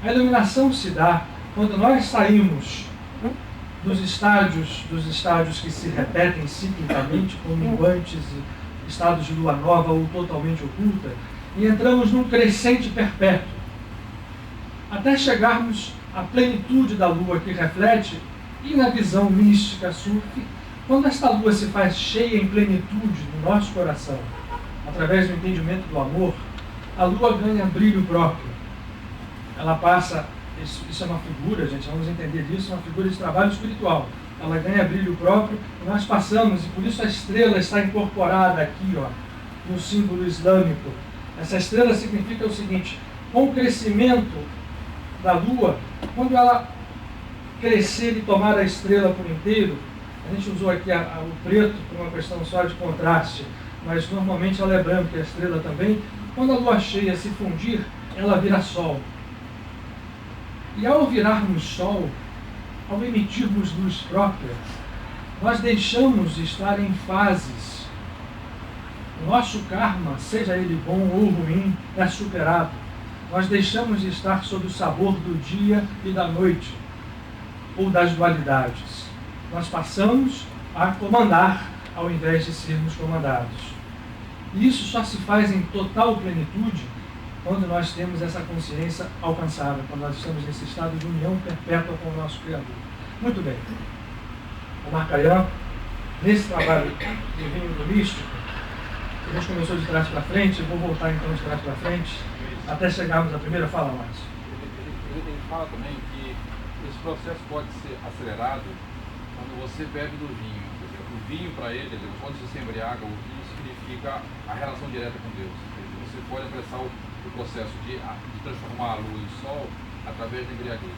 A iluminação se dá quando nós saímos dos estádios que se repetem ciclicamente, com minguantes e estados de lua nova ou totalmente oculta, e entramos num crescente perpétuo, até chegarmos à plenitude da lua que reflete, e na visão mística Sufi, quando esta lua se faz cheia em plenitude no nosso coração, através do entendimento do amor, a lua ganha brilho próprio. Ela passa, isso é uma figura, gente, vamos entender disso, é uma figura de trabalho espiritual. Ela ganha brilho próprio e nós passamos, e por isso a estrela está incorporada aqui, ó, no símbolo islâmico. Essa estrela significa o seguinte: com o crescimento da lua, quando ela crescer e tomar a estrela por inteiro, a gente usou aqui o preto por uma questão só de contraste, mas normalmente ela é branca e a estrela também. Quando a lua cheia se fundir, ela vira sol. E ao virarmos sol, ao emitirmos luz própria, nós deixamos de estar em fases. O nosso karma, seja ele bom ou ruim, é superado. Nós deixamos de estar sob o sabor do dia e da noite, ou das dualidades. Nós passamos a comandar ao invés de sermos comandados. E isso só se faz em total plenitude quando nós temos essa consciência alcançada, quando nós estamos nesse estado de união perpétua com o nosso Criador. Muito bem. O Marcariano, nesse trabalho divino do místico, a gente começou de trás para frente, eu vou voltar então de trás para frente, até chegarmos à primeira fala mais. Ele fala também que esse processo pode ser acelerado quando você bebe do vinho. O vinho, para ele, quando você se embriaga, o vinho significa a relação direta com Deus. Você pode apressar o processo de transformar a lua em sol através da embriaguez.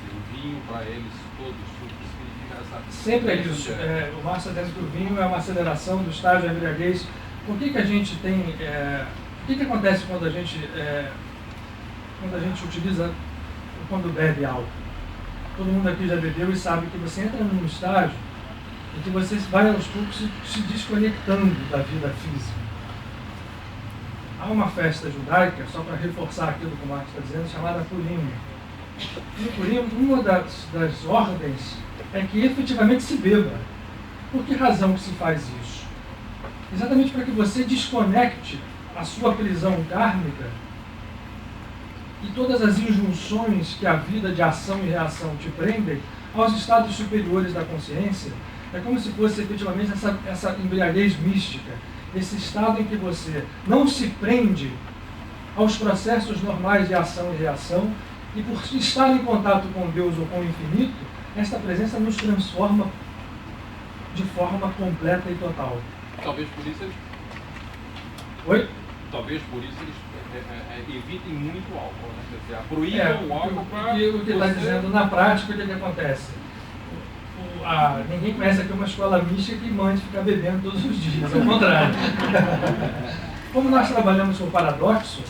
O vinho, para eles todos, significa essa... Sempre é isso. O Márcio está dizendo que o vinho é uma aceleração do estágio da embriaguez. Por que a gente tem... o que acontece quando a gente utiliza, quando bebe álcool? Todo mundo aqui já bebeu e sabe que você entra num estágio em que você vai aos poucos se desconectando da vida física. Há uma festa judaica, só para reforçar aquilo que o Marcos está dizendo, chamada Purim. No Purim, uma das ordens é que efetivamente se beba. Por que razão que se faz isso? Exatamente para que você desconecte a sua prisão kármica e todas as injunções que a vida de ação e reação te prendem aos estados superiores da consciência. É como se fosse efetivamente essa embriaguez mística, esse estado em que você não se prende aos processos normais de ação e reação, e por estar em contato com Deus ou com o infinito, esta presença nos transforma de forma completa e total. Talvez por isso eles... Oi? Talvez por isso eles evitem muito o álcool, né? Quer dizer, proíbam o álcool para... E o que está dizendo na prática, o que acontece? Ninguém conhece aqui uma escola mística que mande ficar bebendo todos os dias, ao contrário. Como nós trabalhamos com o paradoxo,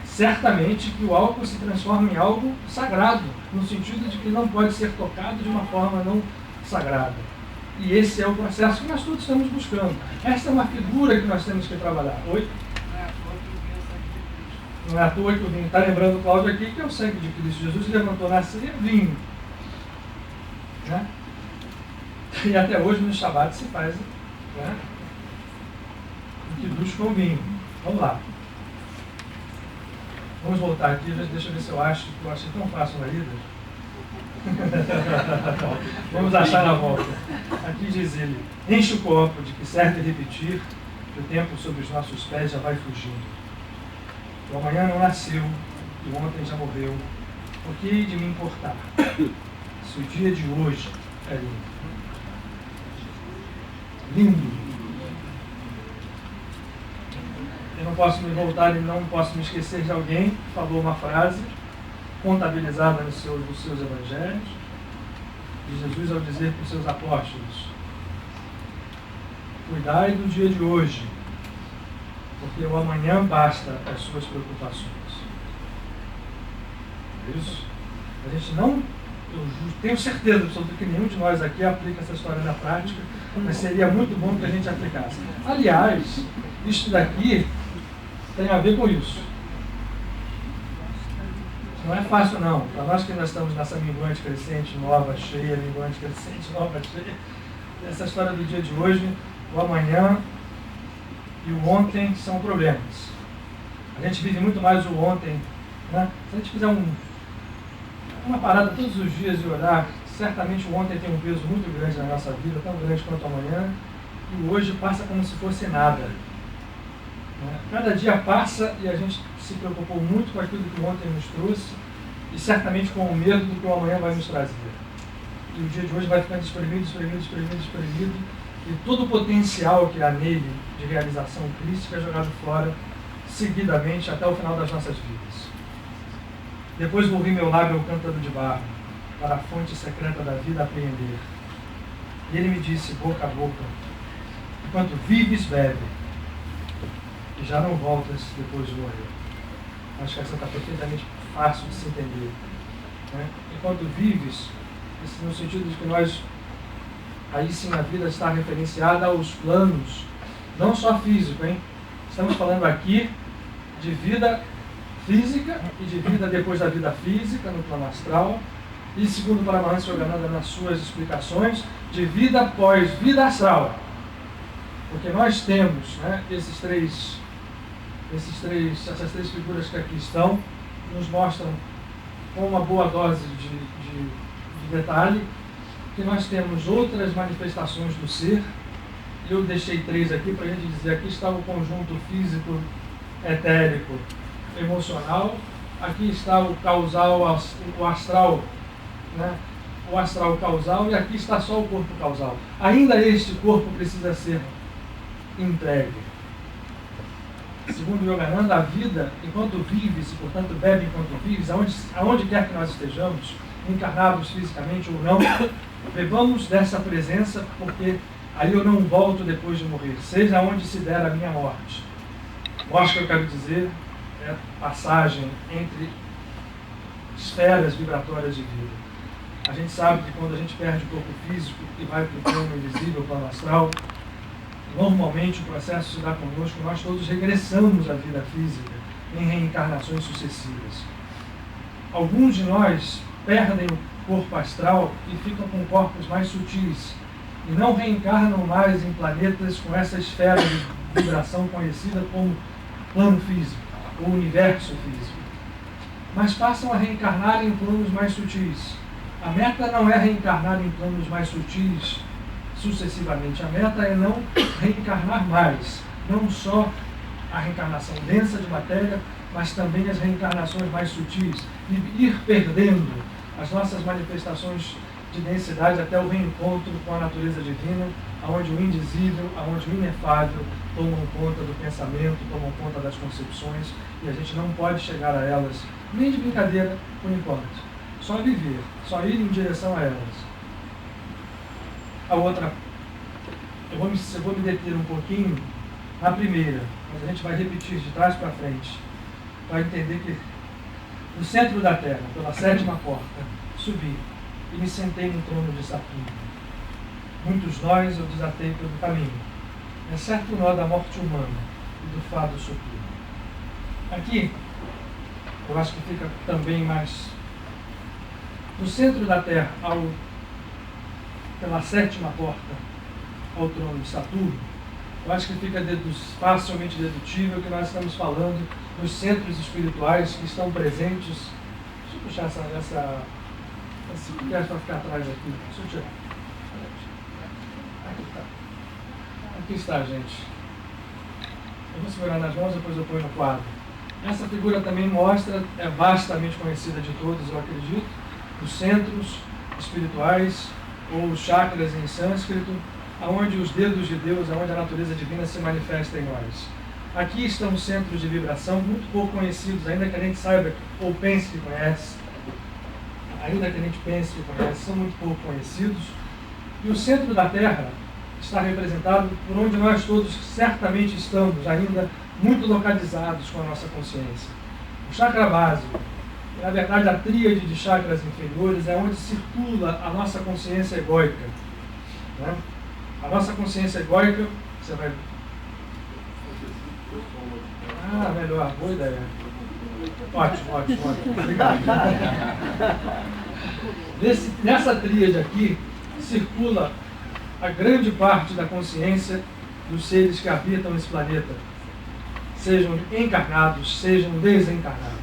certamente que o álcool se transforma em algo sagrado, no sentido de que não pode ser tocado de uma forma não sagrada. E esse é o processo que nós todos estamos buscando. Essa é uma figura que nós temos que trabalhar. Oi? Não é à toa que o vinho, está lembrando o Cláudio aqui, que é o sangue de Cristo. Jesus levantou na ceia vinho. Né? E até hoje no Shabat se faz, né, o kiddush com vinho. Vamos lá. Vamos voltar aqui, deixa eu ver se eu achei tão fácil na ida. Vamos achar na volta. Aqui diz ele: enche o copo, de que serve repetir, que o tempo sob os nossos pés já vai fugindo. O amanhã não nasceu, e o ontem já morreu. Por que hei de me importar? Se o dia de hoje é lindo. Lindo. Eu não posso me voltar e não posso me esquecer de alguém que falou uma frase contabilizada nos seus evangelhos, de Jesus ao dizer para os seus apóstolos: cuidai do dia de hoje, porque o amanhã basta as suas preocupações. Isso. A gente não, eu tenho certeza absoluta que nenhum de nós aqui aplica essa história na prática, mas seria muito bom que a gente aplicasse. Aliás, isso daqui tem a ver com isso. Não é fácil não. Para nós que nós estamos nessa minguante crescente, nova, cheia, minguante crescente, nova, cheia, essa história do dia de hoje, o amanhã e o ontem são problemas. A gente vive muito mais o ontem, né? Se a gente fizer uma parada todos os dias e olhar, certamente o ontem tem um peso muito grande na nossa vida, tão grande quanto o amanhã, e o hoje passa como se fosse nada. Cada dia passa e a gente se preocupou muito com aquilo que o ontem nos trouxe e certamente com o medo do que o amanhã vai nos trazer. E o dia de hoje vai ficando espremido, e todo o potencial que há nele de realização crística é jogado fora seguidamente até o final das nossas vidas. Depois volvi meu lábio ao cântaro de barro, para a fonte secreta da vida apreender. E ele me disse, boca a boca: enquanto vives, bebe, e já não voltas depois de morrer. Acho que essa está perfeitamente fácil de se entender. Né? Enquanto vives, no sentido de que nós, aí sim a vida está referenciada aos planos, não só físico, hein? Estamos falando aqui de vida física e de vida depois da vida física, no plano astral, e segundo Paramahansa Yogananda nas suas explicações, de vida após vida astral. Porque nós temos, né, essas três figuras que aqui estão, nos mostram com uma boa dose de detalhe que nós temos outras manifestações do ser. Eu deixei 3 aqui para a gente dizer: aqui está o conjunto físico, etérico, emocional, aqui está o causal, o astral, né? O astral causal, e aqui está só o corpo causal. Ainda este corpo precisa ser entregue. Segundo Yogananda, a vida, enquanto vives, e portanto bebe enquanto vives, aonde quer que nós estejamos, encarnados fisicamente ou não, bebamos dessa presença, porque aí eu não volto depois de morrer, seja onde se der a minha morte. Morte, que eu quero dizer, é passagem entre esferas vibratórias de vida. A gente sabe que quando a gente perde o corpo físico e vai para o plano invisível, o plano astral, normalmente o processo se dá conosco, nós todos regressamos à vida física em reencarnações sucessivas. Alguns de nós perdem o corpo astral e ficam com corpos mais sutis e não reencarnam mais em planetas com essa esfera de vibração conhecida como plano físico ou universo físico, mas passam a reencarnar em planos mais sutis. A meta não é reencarnar em planos mais sutis sucessivamente. A meta é não reencarnar mais, não só a reencarnação densa de matéria, mas também as reencarnações mais sutis, e ir perdendo as nossas manifestações de densidade até o reencontro com a natureza divina, aonde o indizível, aonde o inefável tomam conta do pensamento, tomam conta das concepções, e a gente não pode chegar a elas, nem de brincadeira, por enquanto. Só viver, só ir em direção a elas. A outra, eu vou me deter um pouquinho na primeira, mas a gente vai repetir de trás para frente, para entender que no centro da Terra, pela 7ª porta, subi e me sentei no trono de Saturno. Muitos nós eu desatei pelo caminho, exceto o nó da morte humana e do fado soturno. Aqui, eu acho que fica também mais no centro da Terra, pela 7ª porta, ao trono de Saturno. Eu acho que fica facilmente dedutível que nós estamos falando dos centros espirituais que estão presentes. Deixa eu puxar esse podcast para ficar atrás aqui. Deixa eu tirar. Aqui está. Aqui está, gente. Eu vou segurar nas mãos, depois eu ponho no quadro. Essa figura também mostra, é vastamente conhecida de todos, eu acredito, os centros espirituais, ou os chakras em sânscrito, aonde os dedos de Deus, aonde a natureza divina se manifesta em nós. Aqui estão os centros de vibração, muito pouco conhecidos, ainda que a gente saiba ou pense que conhece, são muito pouco conhecidos. E o centro da Terra está representado por onde nós todos certamente estamos, ainda muito localizados com a nossa consciência. O chakra básico, na verdade a tríade de chakras inferiores, é onde circula a nossa consciência egóica. Né? A nossa consciência egóica, você vai... melhor, boa ideia. Ótimo. Obrigado. Nessa tríade aqui, circula a grande parte da consciência dos seres que habitam esse planeta, sejam encarnados, sejam desencarnados.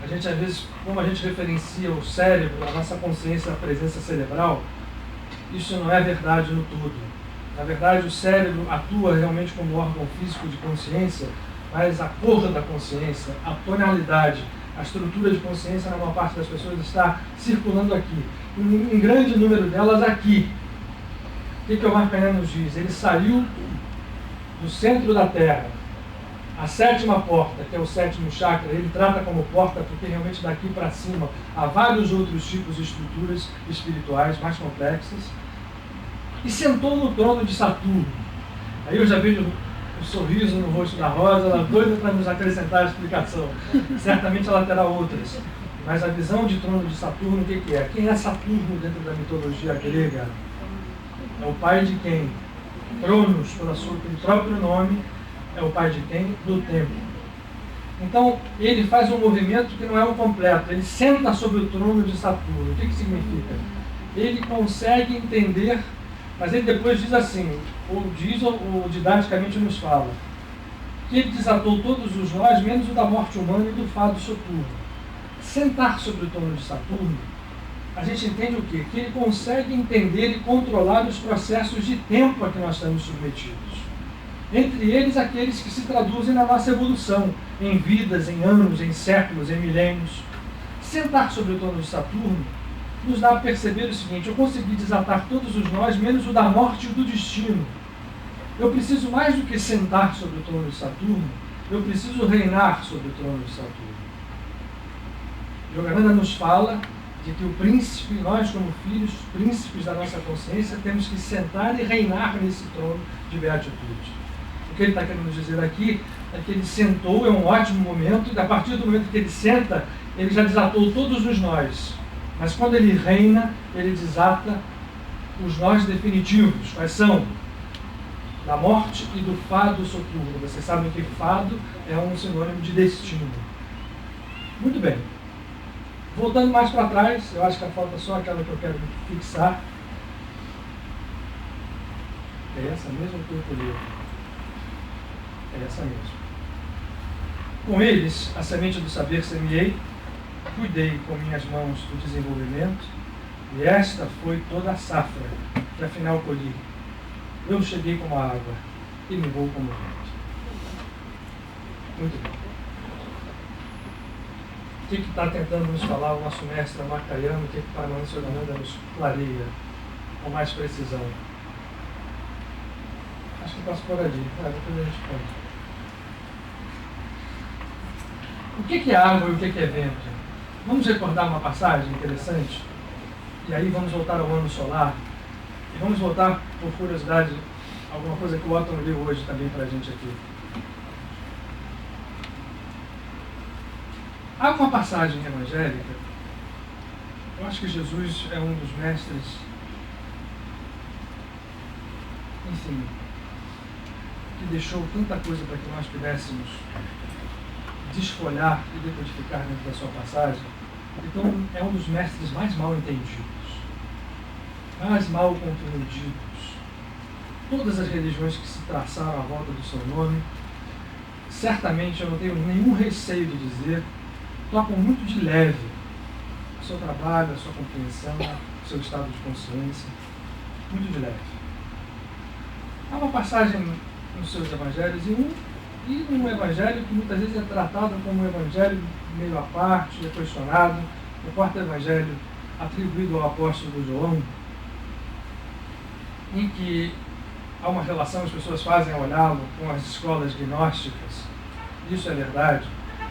A gente, às vezes, como a gente referencia o cérebro, a nossa consciência, a presença cerebral, isso não é verdade no todo. Na verdade, o cérebro atua realmente como órgão físico de consciência, mas a cor da consciência, a tonalidade, a estrutura de consciência na maior parte das pessoas está circulando aqui. Um grande número delas aqui. O que o Marcanã nos diz? Ele saiu do centro da Terra. A 7ª porta, que é o 7º chakra, ele trata como porta porque realmente daqui para cima há vários outros tipos de estruturas espirituais mais complexas. E sentou no trono de Saturno. Aí eu já vejo o sorriso no rosto da Rosa, ela doida para nos acrescentar a explicação. Certamente ela terá outras. Mas a visão de trono de Saturno, o que é? Quem é Saturno dentro da mitologia grega? É o pai de quem? Cronos, pelo próprio nome, é o pai de quem? Do tempo. Então, ele faz um movimento que não é um completo. Ele senta sobre o trono de Saturno. O que significa? Ele consegue entender, mas ele depois diz assim, ou didaticamente nos fala, que ele desatou todos os nós, menos o da morte humana e do fado soturno. Sentar sobre o trono de Saturno, a gente entende o quê? Que ele consegue entender e controlar os processos de tempo a que nós estamos submetidos. Entre eles, aqueles que se traduzem na nossa evolução, em vidas, em anos, em séculos, em milênios. Sentar sobre o trono de Saturno nos dá a perceber o seguinte: eu consegui desatar todos os nós, menos o da morte e o do destino. Eu preciso mais do que sentar sobre o trono de Saturno, eu preciso reinar sobre o trono de Saturno. Yogananda nos fala de que o príncipe, nós como filhos, príncipes da nossa consciência, temos que sentar e reinar nesse trono de beatitude. O que ele está querendo dizer aqui é que ele sentou, é um ótimo momento, e a partir do momento que ele senta, ele já desatou todos os nós. Mas quando ele reina, ele desata os nós definitivos. Quais são? Da morte e do fado soturno. Vocês sabem que fado é um sinônimo de destino. Muito bem. Voltando mais para trás, eu acho que falta só aquela que eu quero fixar. É essa mesma que eu colhi. É essa mesmo. Com eles, a semente do saber semeei, cuidei com minhas mãos do desenvolvimento, e esta foi toda a safra que afinal colhi. Eu cheguei como a água e me vou como o vento. Muito bem. O que está tentando nos falar o nosso mestre Amarcaiano? O que Paramahansa Yogananda nos clareia com mais precisão? Acho que posso por ali. Depois a gente conta. O que é água e o que é vento? Vamos recordar uma passagem interessante? E aí vamos voltar ao ano solar. E vamos voltar, por curiosidade, alguma coisa que o Otton leu hoje também para a gente aqui. Há uma passagem evangélica, eu acho que Jesus é um dos mestres, enfim, que deixou tanta coisa para que nós pudéssemos desfolhar e decodificar dentro da sua passagem. Então, é um dos mestres mais mal entendidos, mais mal compreendidos. Todas as religiões que se traçaram à volta do seu nome, certamente eu não tenho nenhum receio de dizer, tocam muito de leve o seu trabalho, a sua compreensão, o seu estado de consciência, muito de leve. Há uma passagem nos seus evangelhos e um evangelho que muitas vezes é tratado como um evangelho meio à parte, é questionado, o quarto evangelho atribuído ao apóstolo João, em que há uma relação, as pessoas fazem olhá-lo com as escolas gnósticas. Isso é verdade.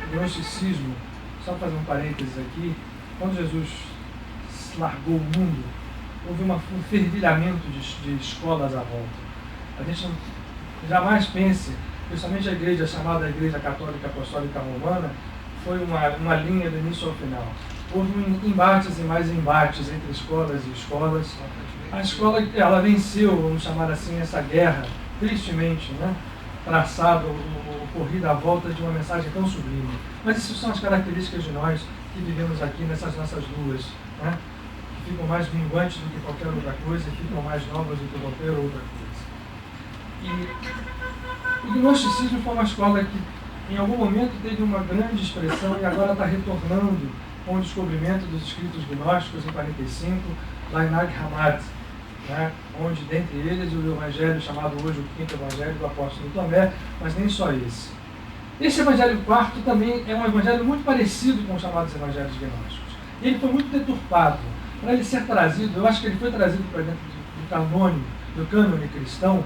O gnosticismo, só fazer um parênteses aqui, quando Jesus largou o mundo, houve um fervilhamento de escolas à volta. A gente jamais pense, principalmente a igreja chamada Igreja Católica Apostólica Romana, foi uma linha do início ao final. Houve embates e mais embates entre escolas e escolas. A escola, ela venceu, vamos chamar assim, essa guerra, tristemente, né? Traçado, corrida à volta de uma mensagem tão sublime. Mas essas são as características de nós que vivemos aqui nessas nossas ruas, né? Que ficam mais minguantes do que qualquer outra coisa e ficam mais novas do que qualquer outra coisa. E o gnosticismo foi uma escola que em algum momento teve uma grande expressão e agora está retornando com o descobrimento dos escritos gnósticos em 45, lá em Nag Hammadi, né? Onde dentre eles o evangelho chamado hoje o quinto evangelho do apóstolo Tomé, mas nem só esse. Esse evangelho quarto também é um evangelho muito parecido com os chamados evangelhos gnósticos. E ele foi muito deturpado. Para ele ser trazido, eu acho que ele foi trazido para dentro do cânone cristão,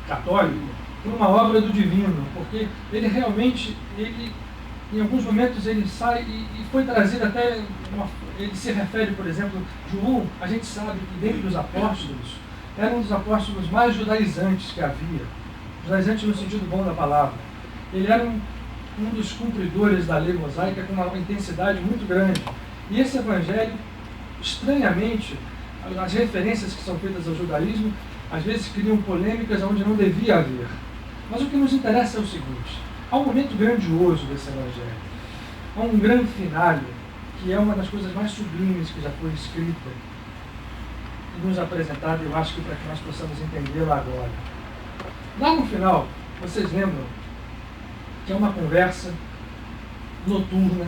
católico, por uma obra do divino, porque ele realmente, em alguns momentos ele sai e foi trazido até, ele se refere, por exemplo, João, a gente sabe que dentre os apóstolos, era um dos apóstolos mais judaizantes que havia, judaizante no sentido bom da palavra. Ele era um dos cumpridores da lei mosaica com uma intensidade muito grande. E esse evangelho, estranhamente, as referências que são feitas ao judaísmo, às vezes criam polêmicas onde não devia haver. Mas o que nos interessa é o seguinte: há um momento grandioso desse evangelho, há um grande finale, que é uma das coisas mais sublimes que já foi escrita e nos apresentada, eu acho que para que nós possamos entendê-la agora. Lá no final, vocês lembram que é uma conversa noturna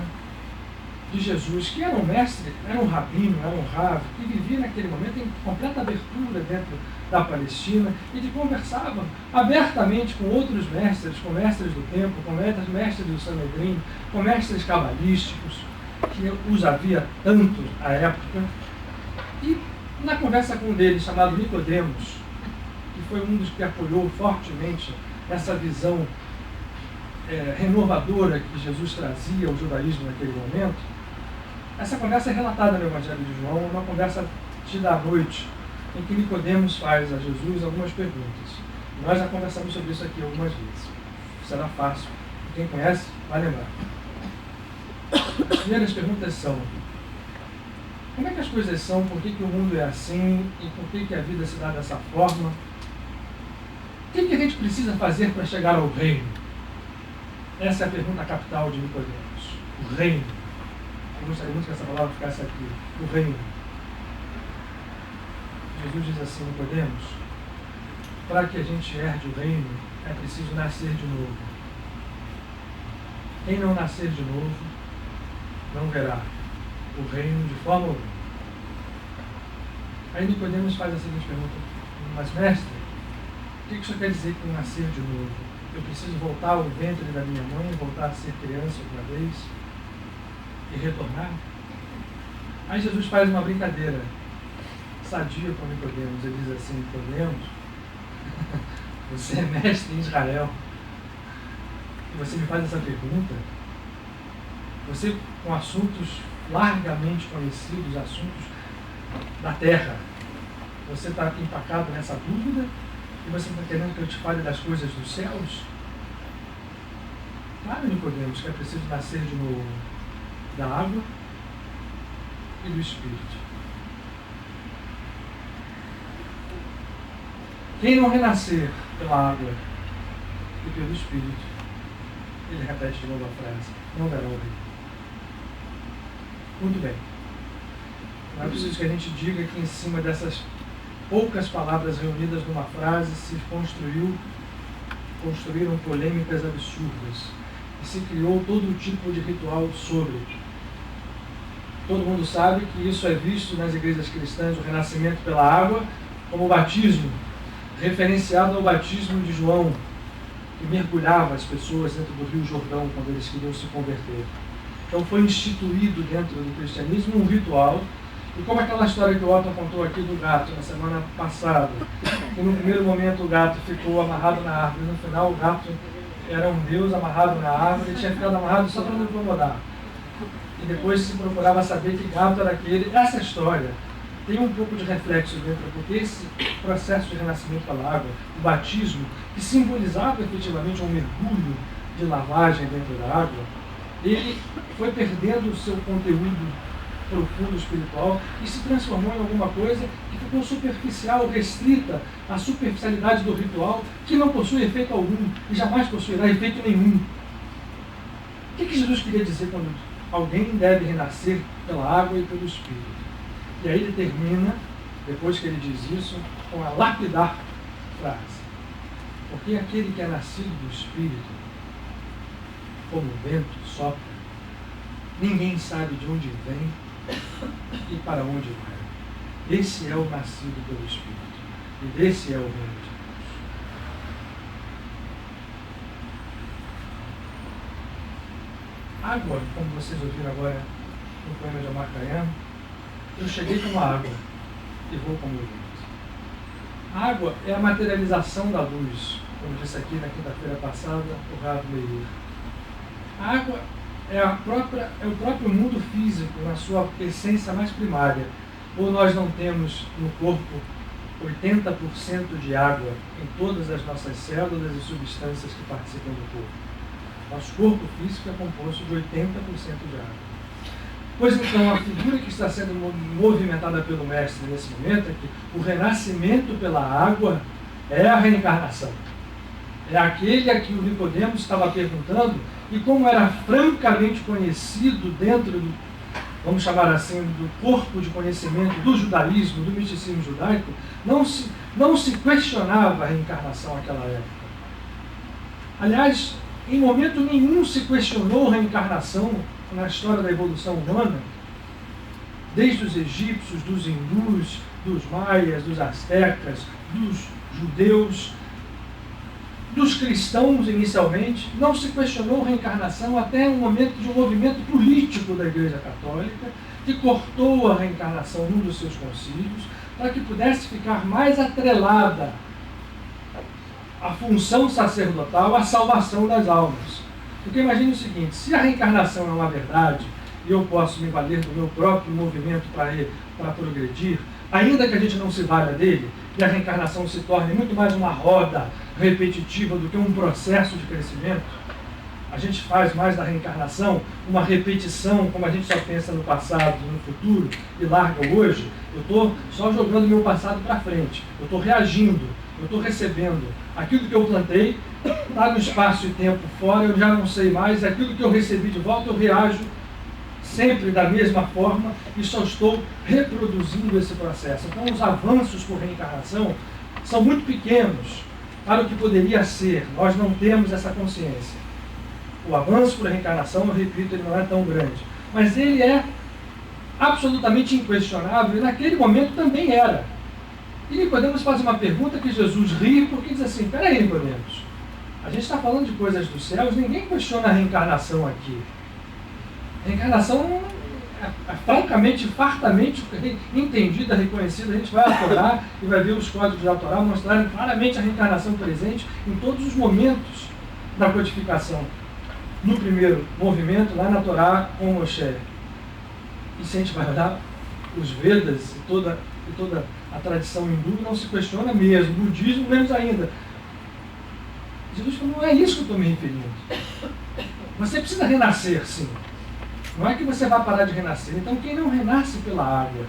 de Jesus, que era um mestre, era um rabino, era um rav, que vivia naquele momento em completa abertura dentro da Palestina e que conversava abertamente com outros mestres, com mestres do templo, com mestres do Sanedrim, com mestres cabalísticos, que os havia tanto à época. E na conversa com um deles, chamado Nicodemos, que foi um dos que apoiou fortemente essa visão renovadora que Jesus trazia ao judaísmo naquele momento, essa conversa é relatada no Evangelho de João, uma conversa tida à noite, em que Nicodemos faz a Jesus algumas perguntas. Nós já conversamos sobre isso aqui algumas vezes. Será fácil. Quem conhece, vai lembrar. As primeiras perguntas são: como é que as coisas são? Por que o mundo é assim? E por que a vida se dá dessa forma? O que a gente precisa fazer para chegar ao reino? Essa é a pergunta capital de Nicodemos. O reino. Eu gostaria muito que essa palavra ficasse aqui. O reino. Jesus diz assim: Nicodemos, para que a gente herde o reino, é preciso nascer de novo. Quem não nascer de novo, não verá o reino de forma alguma. Aí Nicodemos faz a seguinte pergunta: mas mestre, o que isso quer dizer com nascer de novo? Eu preciso voltar ao ventre da minha mãe, voltar a ser criança outra vez e retornar? Aí Jesus faz uma brincadeira sadia com Nicodemos. Ele diz assim: Nicodemos, você é mestre em Israel e você me faz essa pergunta? Você, com assuntos largamente conhecidos, assuntos da terra, você está empacado nessa dúvida e você está querendo que eu te fale das coisas dos céus? Claro, Nicodemos, que é preciso nascer de novo da água e do Espírito. Quem não renascer pela água e pelo Espírito, ele repete de novo a frase, não verá o reino. Muito bem. Não é preciso que a gente diga que em cima dessas poucas palavras reunidas numa frase se construíram polêmicas absurdas e se criou todo tipo de ritual sobre. Todo mundo sabe que isso é visto nas igrejas cristãs, o renascimento pela água, como o batismo, referenciado ao batismo de João, que mergulhava as pessoas dentro do Rio Jordão quando eles queriam se converter. Então foi instituído dentro do cristianismo um ritual. E como aquela história que o Otto contou aqui do gato na semana passada, que no primeiro momento o gato ficou amarrado na árvore, no final o gato era um deus amarrado na árvore, ele tinha ficado amarrado só para não incomodar. E depois se procurava saber que gato era aquele. Essa história tem um pouco de reflexo dentro, porque esse processo de renascimento pela água, o batismo, que simbolizava efetivamente um mergulho de lavagem dentro da água, ele foi perdendo o seu conteúdo profundo espiritual e se transformou em alguma coisa que ficou superficial, restrita à superficialidade do ritual, que não possui efeito algum e jamais possuirá efeito nenhum. O que Jesus queria dizer quando alguém deve renascer pela água e pelo Espírito? E aí ele termina, depois que ele diz isso, com a lapidar frase: porque aquele que é nascido do Espírito, como o vento sopra, ninguém sabe de onde vem e para onde vai. Esse é o nascido pelo Espírito, e desse é o reino de Deus. Água, como vocês ouviram agora no poema de Omar Khayyam, eu cheguei como água e vou como o vento. A água é a materialização da luz, como disse aqui na quinta-feira passada o Rav Meir. A água é o próprio mundo físico na sua essência mais primária. Ou nós não temos no corpo 80% de água em todas as nossas células e substâncias que participam do corpo. Nosso corpo físico é composto de 80% de água. Pois então, a figura que está sendo movimentada pelo Mestre nesse momento é que o renascimento pela água é a reencarnação. É aquele a que o Nicodemos estava perguntando, e como era francamente conhecido dentro do, vamos chamar assim, do corpo de conhecimento do judaísmo, do misticismo judaico, não se questionava a reencarnação naquela época. Aliás, em momento nenhum se questionou a reencarnação na história da evolução humana, desde os egípcios, dos hindus, dos maias, dos astecas, dos judeus, dos cristãos inicialmente. Não se questionou a reencarnação até um momento de um movimento político da Igreja Católica, que cortou a reencarnação num dos seus concílios, para que pudesse ficar mais atrelada à função sacerdotal, à salvação das almas. Porque imagine o seguinte: se a reencarnação é uma verdade, e eu posso me valer do meu próprio movimento para progredir, ainda que a gente não se valha dele, e a reencarnação se torne muito mais uma roda repetitiva do que um processo de crescimento, a gente faz mais da reencarnação uma repetição, como a gente só pensa no passado e no futuro, e larga o hoje. Eu estou só jogando meu passado para frente, eu estou reagindo, eu estou recebendo aquilo que eu plantei, está no espaço e tempo fora, eu já não sei mais, aquilo que eu recebi de volta eu reajo sempre da mesma forma e só estou reproduzindo esse processo. Então os avanços por reencarnação são muito pequenos para o que poderia ser. Nós não temos essa consciência. O avanço por reencarnação, eu repito, ele não é tão grande, mas ele é absolutamente inquestionável, e naquele momento também era. E Nicodemos faz uma pergunta que Jesus ri, porque diz assim: peraí, Nicodemos, A gente está falando de coisas dos céus, ninguém questiona a reencarnação aqui. A reencarnação é francamente, fartamente entendida, reconhecida. A gente vai à Torá e vai ver os códigos da Torá mostrarem claramente a reencarnação presente em todos os momentos da codificação. No primeiro movimento, lá na Torá com Moshe. E se a gente vai olhar os Vedas e toda a tradição hindu, não se questiona mesmo. O budismo, menos ainda. Jesus falou, não é isso que eu estou me referindo. Você precisa renascer, sim. Não é que você vai parar de renascer. Então, quem não renasce pela água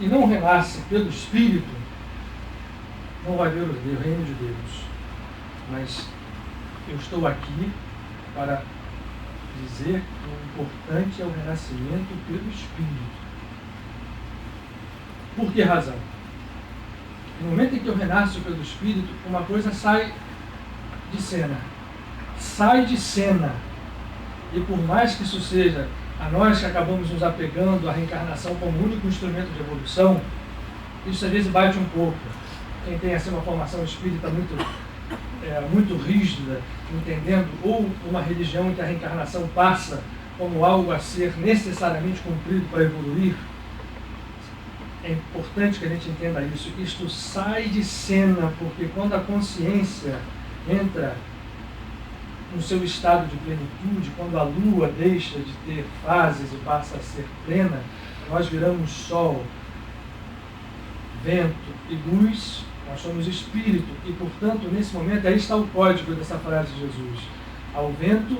e não renasce pelo Espírito, não vai ver o reino de Deus. Mas eu estou aqui para dizer que o importante é o renascimento pelo Espírito. Por que razão? No momento em que eu renasço pelo Espírito, uma coisa sai de cena. Sai de cena. E por mais que isso seja a nós que acabamos nos apegando à reencarnação como único instrumento de evolução, isso às vezes bate um pouco. Quem tem assim uma formação espírita muito rígida, entendendo, ou uma religião em que a reencarnação passa como algo a ser necessariamente cumprido para evoluir, é importante que a gente entenda isso. Isto sai de cena, porque quando a consciência entra no seu estado de plenitude, quando a lua deixa de ter fases e passa a ser plena, nós viramos sol, vento e luz, nós somos espírito, e portanto nesse momento aí está o código dessa frase de Jesus. Ao vento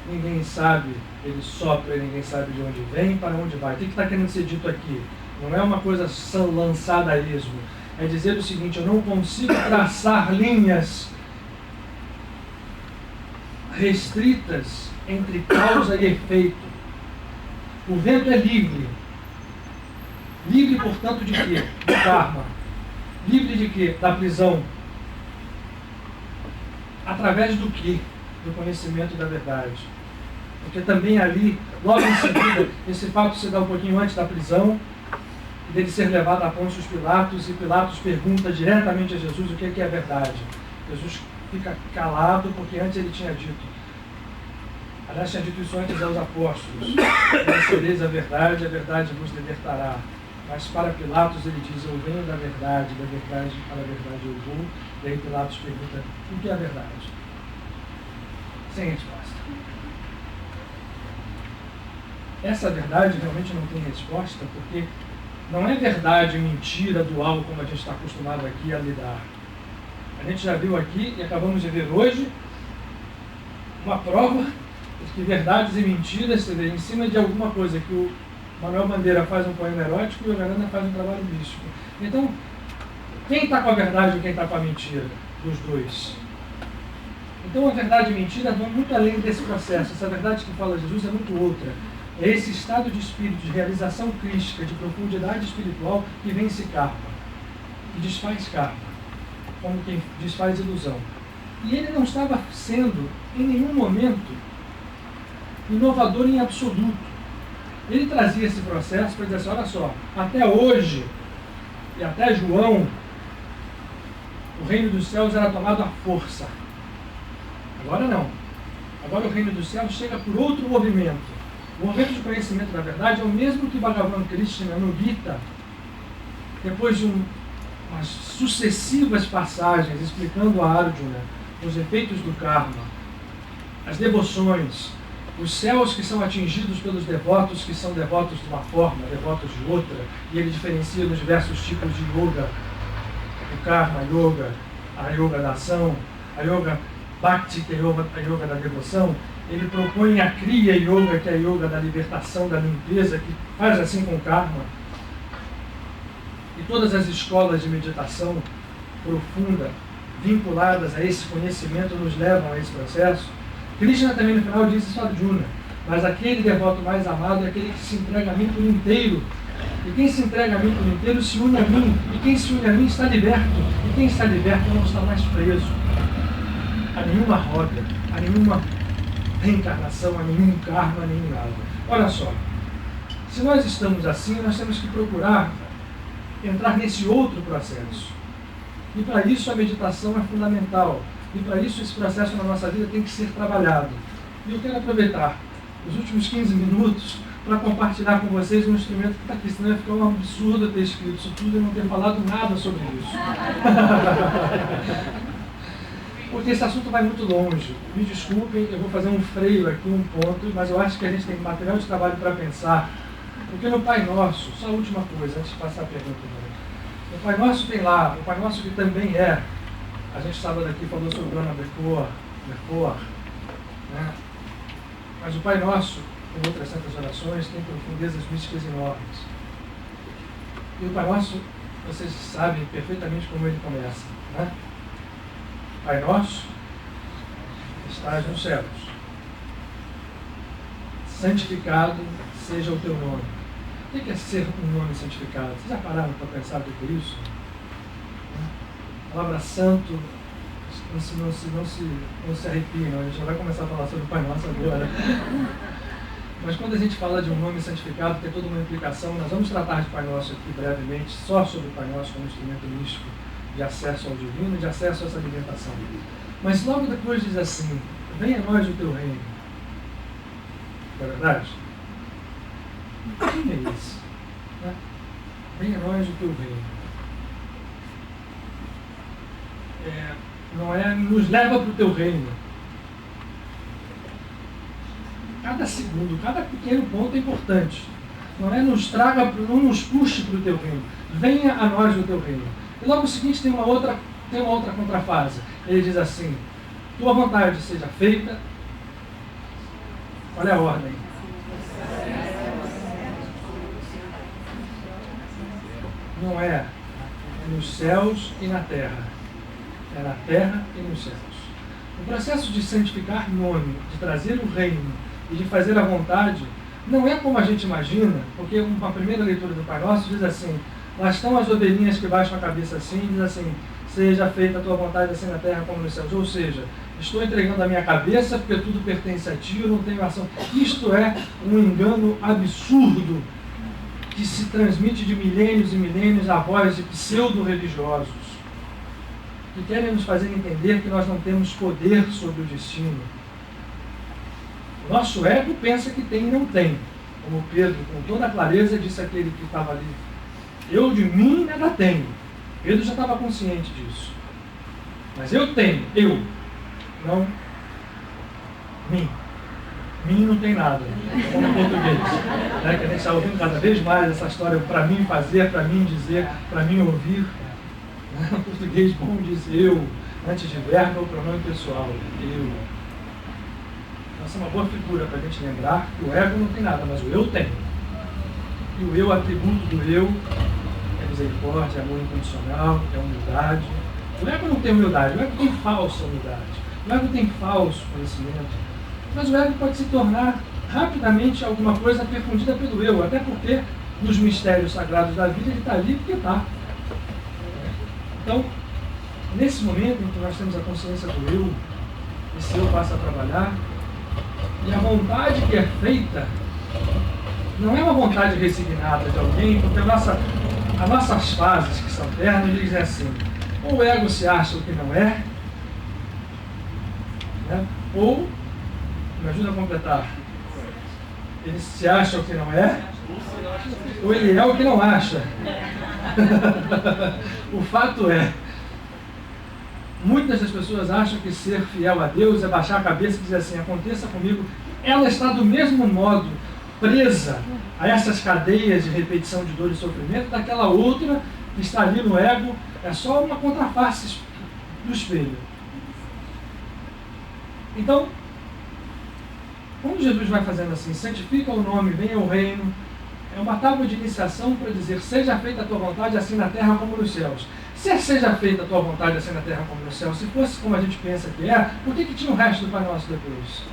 ninguém sabe, ele sopra e ninguém sabe de onde vem, para onde vai. O que está querendo ser dito aqui? Não é uma coisa lançada a esmo, é dizer o seguinte: eu não consigo traçar linhas restritas entre causa e efeito. O vento é livre. Livre, portanto, de quê? Do karma. Livre de quê? Da prisão. Através do quê? Do conhecimento da verdade. Porque também ali, logo em seguida, esse fato se dá um pouquinho antes da prisão, dele ser levado a Pôncio Pilatos, e Pilatos pergunta diretamente a Jesus o que é a verdade. Jesus fica calado, porque antes ele tinha dito, aliás, tinha dito isso antes aos apóstolos: conhecereis a verdade vos libertará. Mas para Pilatos ele diz: eu venho da verdade para a verdade eu vou. E aí Pilatos pergunta: o que é a verdade? Sem resposta. Essa verdade realmente não tem resposta, porque não é verdade e mentira dual como a gente está acostumado aqui a lidar. A gente já viu aqui e acabamos de ver hoje uma prova de que verdades e mentiras, em cima de alguma coisa que o Manuel Bandeira faz um poema erótico e o Garanda faz um trabalho místico. Então, quem está com a verdade e quem está com a mentira? Dos dois. Então, a verdade e a mentira vão muito além desse processo. Essa verdade que fala Jesus é muito outra. É esse estado de espírito, de realização crística, de profundidade espiritual que vence karma, que desfaz karma, como quem desfaz ilusão. E ele não estava sendo, em nenhum momento, inovador em absoluto. Ele trazia esse processo para dizer assim: olha só, até hoje, e até João, o reino dos céus era tomado à força. Agora não. Agora o reino dos céus chega por outro movimento. O movimento de conhecimento da verdade é o mesmo que Bhagavan Krishna no Gita, depois de umas sucessivas passagens explicando a Arjuna os efeitos do karma, as devoções, os céus que são atingidos pelos devotos, que são devotos de uma forma, devotos de outra, e ele diferencia nos diversos tipos de yoga: o karma yoga, a yoga da ação, a yoga bhakti, que é a yoga da devoção. Ele propõe a Kriya Yoga, que é a yoga da libertação, da limpeza, que faz assim com o karma. E todas as escolas de meditação profunda, vinculadas a esse conhecimento, nos levam a esse processo. Krishna também no final diz isso a Arjuna: mas aquele devoto mais amado é aquele que se entrega a mim por inteiro. E quem se entrega a mim por inteiro se une a mim. E quem se une a mim está liberto. E quem está liberto não está mais preso a nenhuma roda, a nenhuma reencarnação, a nenhum karma, a nenhum nada. Olha só, se nós estamos assim, nós temos que procurar entrar nesse outro processo. E para isso a meditação é fundamental. E para isso, esse processo na nossa vida tem que ser trabalhado. E eu quero aproveitar os últimos 15 minutos para compartilhar com vocês um instrumento que está aqui, senão ia ficar um absurdo ter escrito isso tudo e não ter falado nada sobre isso. Porque esse assunto vai muito longe. Me desculpem, eu vou fazer um freio aqui, um ponto, mas eu acho que a gente tem material de trabalho para pensar. Porque no Pai Nosso, só a última coisa, antes de passar a pergunta, no Pai Nosso tem lá, o Pai Nosso que também é, a gente sábado aqui falou sobre o Ana Bercoa, né? Mas o Pai Nosso, em outras santas orações, tem profundezas místicas enormes. E o Pai Nosso, vocês sabem perfeitamente como ele começa, né? Pai Nosso, que estás nos céus, santificado seja o teu nome. O que é ser um nome santificado? Vocês já pararam para pensar o que é isso? A palavra santo não se arrepia, não. A gente já vai começar a falar sobre o Pai Nosso agora. Mas quando a gente fala de um nome santificado, tem toda uma implicação. Nós vamos tratar de Pai Nosso aqui brevemente, só sobre o Pai Nosso como instrumento místico de acesso ao divino, de acesso a essa alimentação. Mas logo depois diz assim: venha a nós o teu reino. Não é verdade? Quem é esse? Né? Venha a nós o teu reino. Não é nos leva para o teu reino. Cada segundo, cada pequeno ponto é importante. Não é nos traga, não nos puxe para o teu reino. Venha a nós o teu reino. E logo o seguinte tem uma outra contrafase. Ele diz assim: tua vontade seja feita. Olha a ordem. Não é nos céus e na terra. É na terra e nos céus. O processo de santificar nome, de trazer o reino e de fazer a vontade, não é como a gente imagina, porque uma primeira leitura do Pai Nosso diz assim: lá estão as ovelhinhas que baixam a cabeça assim, diz assim: seja feita a tua vontade assim na terra como nos céus. Ou seja, estou entregando a minha cabeça porque tudo pertence a ti, eu não tenho ação. Isto é um engano absurdo que se transmite de milênios e milênios à voz de pseudo-religiosos que querem nos fazer entender que nós não temos poder sobre o destino. O nosso ego pensa que tem e não tem. Como Pedro, com toda a clareza, disse àquele que estava ali: eu de mim nada tenho. Pedro já estava consciente disso. Mas eu tenho, eu, não mim. Mim não tem nada, como em português. Né? Que a gente está ouvindo cada vez mais essa história: para mim fazer, para mim dizer, para mim ouvir. O português bom diz eu, antes de verbo ou pronome pessoal, eu. Essa é uma boa figura para a gente lembrar que o ego não tem nada, mas o eu tem. E o eu, atributo do eu, é misericórdia, é amor incondicional, é humildade. O ego não tem humildade, o ego tem falsa humildade, o ego tem falso conhecimento. Mas o ego pode se tornar rapidamente alguma coisa perfundida pelo eu, até porque nos mistérios sagrados da vida ele está ali porque está. Então, nesse momento em que nós temos a consciência do eu, esse eu passa a trabalhar, e a vontade que é feita não é uma vontade resignada de alguém, porque as nossas fases que são ternas dizem assim: ou o ego se acha o que não é, né? Ou, me ajuda a completar, ele se acha o que não é, ou ele é o que não acha. O fato é, muitas das pessoas acham que ser fiel a Deus é baixar a cabeça e dizer assim: aconteça comigo. Ela está do mesmo modo presa a essas cadeias de repetição de dor e sofrimento daquela outra que está ali no ego. É só uma contraface do espelho. Então, quando Jesus vai fazendo assim: santifica o nome, venha o reino, é uma tábua de iniciação para dizer: seja feita a tua vontade assim na terra como nos céus. Se seja feita a tua vontade assim na terra como nos céus, se fosse como a gente pensa que é, por que tinha o resto do Pai Nosso depois?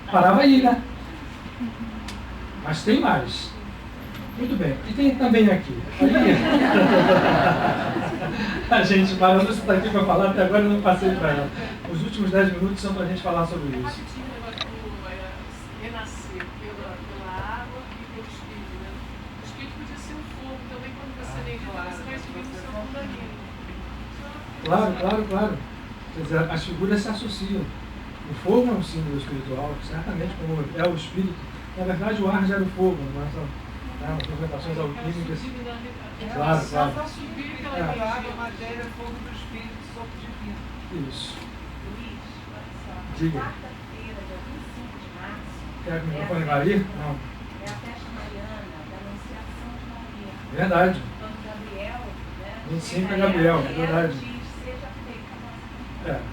Parava aí, né? Mas tem mais. Muito bem. E tem também aqui. Aí, a gente parou, você está aqui para falar, até agora eu não passei para ela. Os últimos 10 minutos são para a gente falar sobre isso. Renascer pela água e pelo Espírito, né? O Espírito podia ser um fogo também, quando você lê, você vai subir no seu fundamento. Só Claro. Quer dizer, as figuras se associam. O fogo é um símbolo espiritual, certamente, como é o espírito. Na verdade, o ar já era o fogo, mas são movimentações alquímicas. Claro. Só para subir pela água, matéria, fogo do espírito, sopro divino. Isso. Luiz, olha só. Diga. Quarta-feira, dia 25 de março, Quer que o microfone vai ir? Não. é a festa mariana da Anunciação de Maria. Verdade. Quando Gabriel, né? 25 chega é Gabriel, a ela, é verdade. e ela diz, seja feita a nossa vontade.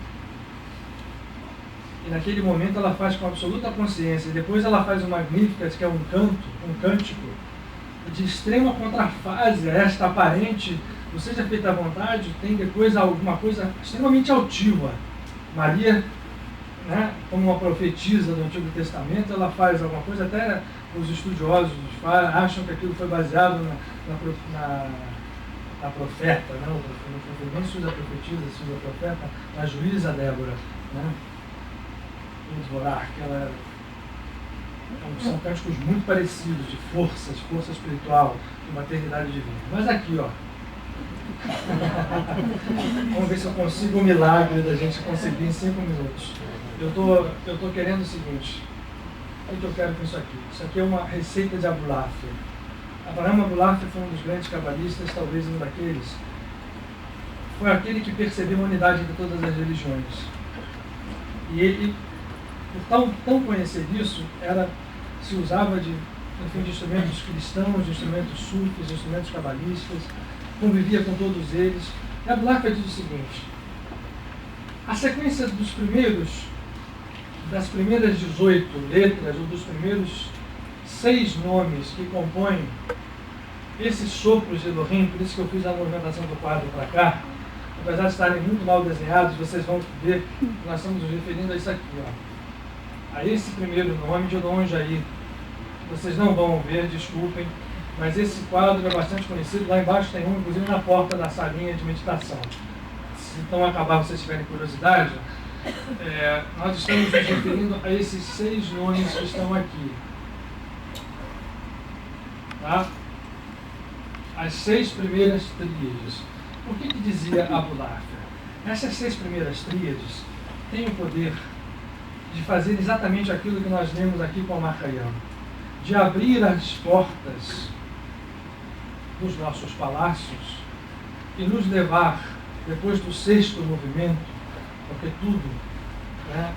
E naquele momento ela faz com absoluta consciência. E depois ela faz o Magnificat, que é um cântico, de extrema contrafase a esta aparente, ou seja, feita à vontade, tem depois alguma coisa extremamente altiva. Maria, né, como uma profetisa do Antigo Testamento, ela faz alguma coisa, até os estudiosos acham que aquilo foi baseado na profeta, né? Nem se usa profetisa, se usa profeta, na juíza Débora, né? Que ela são cânticos muito parecidos, de força espiritual, de maternidade divina. Mas aqui, ó, vamos ver se eu consigo o milagre da gente conseguir em 5 minutos. Eu tô querendo o seguinte, o que eu quero com isso aqui? Isso aqui é uma receita de Abulafia. Abraham Abulafia foi um dos grandes cabalistas, talvez um daqueles. Foi aquele que percebeu a unidade de todas as religiões. E ele, por tão conhecer isso, se usava de instrumentos cristãos, de instrumentos sufis, de instrumentos cabalistas, convivia com todos eles. E Abulafia diz o seguinte: a sequência das primeiras 18 letras, ou dos primeiros 6 nomes que compõem esses sopros de Elohim, por isso que eu fiz a movimentação do quadro para cá, apesar de estarem muito mal desenhados, vocês vão ver que nós estamos nos referindo a isso aqui, ó, a esse primeiro nome de longe aí. Vocês não vão ver, desculpem, mas esse quadro é bastante conhecido. Lá embaixo tem um, inclusive na porta da salinha de meditação. Se não acabar, vocês tiverem curiosidade, nós estamos nos referindo a esses 6 nomes que estão aqui. Tá? As 6 primeiras tríades. Por que dizia Abulafia? Essas 6 primeiras tríades têm o poder de fazer exatamente aquilo que nós lemos aqui com o Macaiano, de abrir as portas dos nossos palácios e nos levar, depois do 6º movimento, porque tudo, né,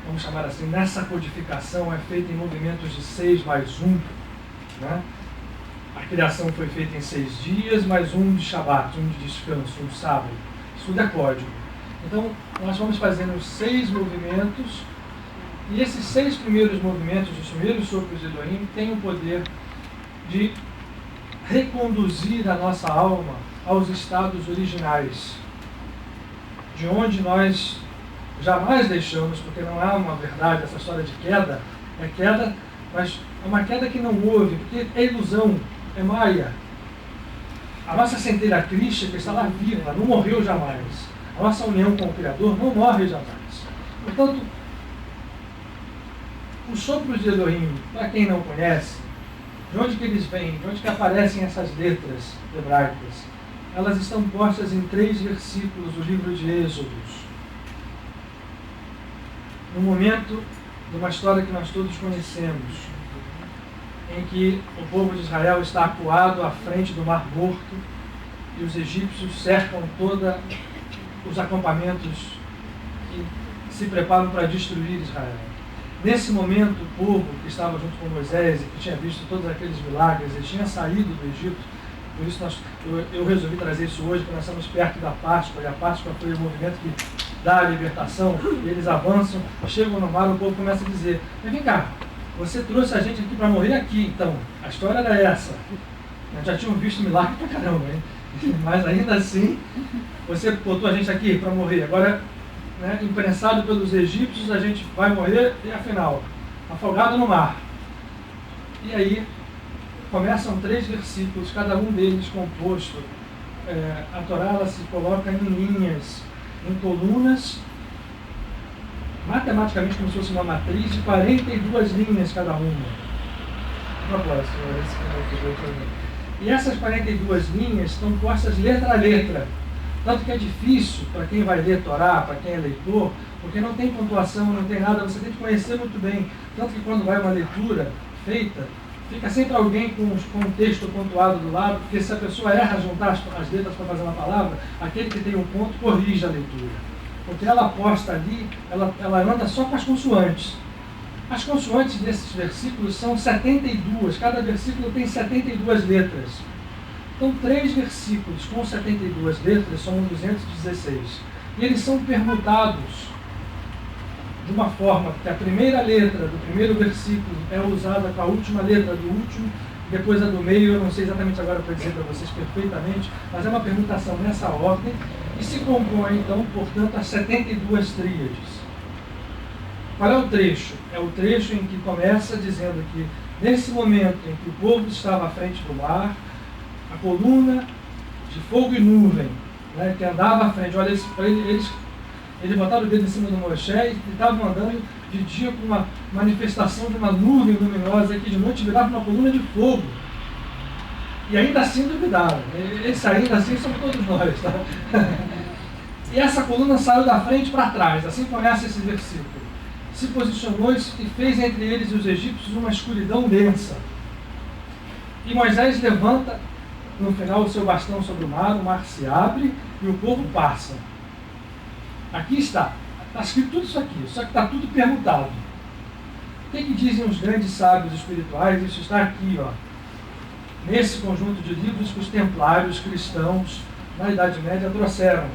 vamos chamar assim, nessa codificação é feita em movimentos de 6 mais 1, né? A criação foi feita em 6 dias, mais 1 de Shabat, 1 de descanso, 1 de sábado. Isso tudo é código. Então, nós vamos fazendo 6 movimentos, e esses 6 primeiros movimentos, os primeiros sopros de Elohim, têm o poder de reconduzir a nossa alma aos estados originais, de onde nós jamais deixamos, porque não há uma verdade, essa história de queda, é queda, mas é uma queda que não houve, porque é ilusão, é maia. A nossa centelha crística está lá viva, não morreu jamais. A nossa união com o Criador não morre jamais. Portanto, os sopros de Elohim, para quem não conhece, de onde que eles vêm, de onde que aparecem essas letras hebraicas? Elas estão postas em 3 versículos do livro de Êxodos. No momento de uma história que nós todos conhecemos, em que o povo de Israel está acuado à frente do Mar Morto e os egípcios cercam todos os acampamentos e se preparam para destruir Israel. Nesse momento, o povo que estava junto com Moisés e que tinha visto todos aqueles milagres, ele tinha saído do Egito. Por isso eu resolvi trazer isso hoje, porque nós estamos perto da Páscoa, e a Páscoa foi o movimento que dá a libertação, e eles avançam, chegam no mar, o povo começa a dizer: mas vem cá, você trouxe a gente aqui para morrer aqui, então, a história era essa. Nós já tínhamos visto milagre pra caramba, hein? Mas ainda assim, você botou a gente aqui para morrer, agora, né, imprensado pelos egípcios, a gente vai morrer, e afinal, afogado no mar. E aí, começam 3 versículos, cada um deles composto. A Torá ela se coloca em linhas, em colunas, matematicamente como se fosse uma matriz de 42 linhas cada uma. E essas 42 linhas estão postas letra a letra. Tanto que é difícil para quem vai ler Torá, para quem é leitor, porque não tem pontuação, não tem nada, você tem que conhecer muito bem. Tanto que quando vai uma leitura feita, fica sempre alguém com um texto pontuado do lado, porque se a pessoa erra juntar as letras para fazer uma palavra, aquele que tem um ponto corrige a leitura. Porque ela aposta ali, ela anda só com as consoantes. As consoantes desses versículos são 72, cada versículo tem 72 letras. Então, 3 versículos com 72 letras são 216. E eles são permutados de uma forma que a primeira letra do primeiro versículo é usada com a última letra do último, depois a do meio, eu não sei exatamente agora para dizer para vocês perfeitamente, mas é uma permutação nessa ordem, e se compõe, então, portanto, as 72 tríades. Qual é o trecho? É o trecho em que começa dizendo que, nesse momento em que o povo estava à frente do mar, a coluna de fogo e nuvem, né, que andava à frente, olha, eles botaram o dedo em cima do Moisés e estavam andando de dia com uma manifestação de uma nuvem luminosa que de noite virava uma coluna de fogo. E ainda assim duvidaram. Esse ainda assim somos todos nós. Tá? E essa coluna saiu da frente para trás. Assim começa esse versículo. Se posicionou e fez entre eles e os egípcios uma escuridão densa. E Moisés levanta no final o seu bastão sobre o mar se abre e o povo passa. Aqui está escrito tudo isso aqui, só que está tudo permutado. O que dizem os grandes sábios espirituais? Isso está aqui, ó, nesse conjunto de livros que os templários cristãos, na Idade Média, trouxeram.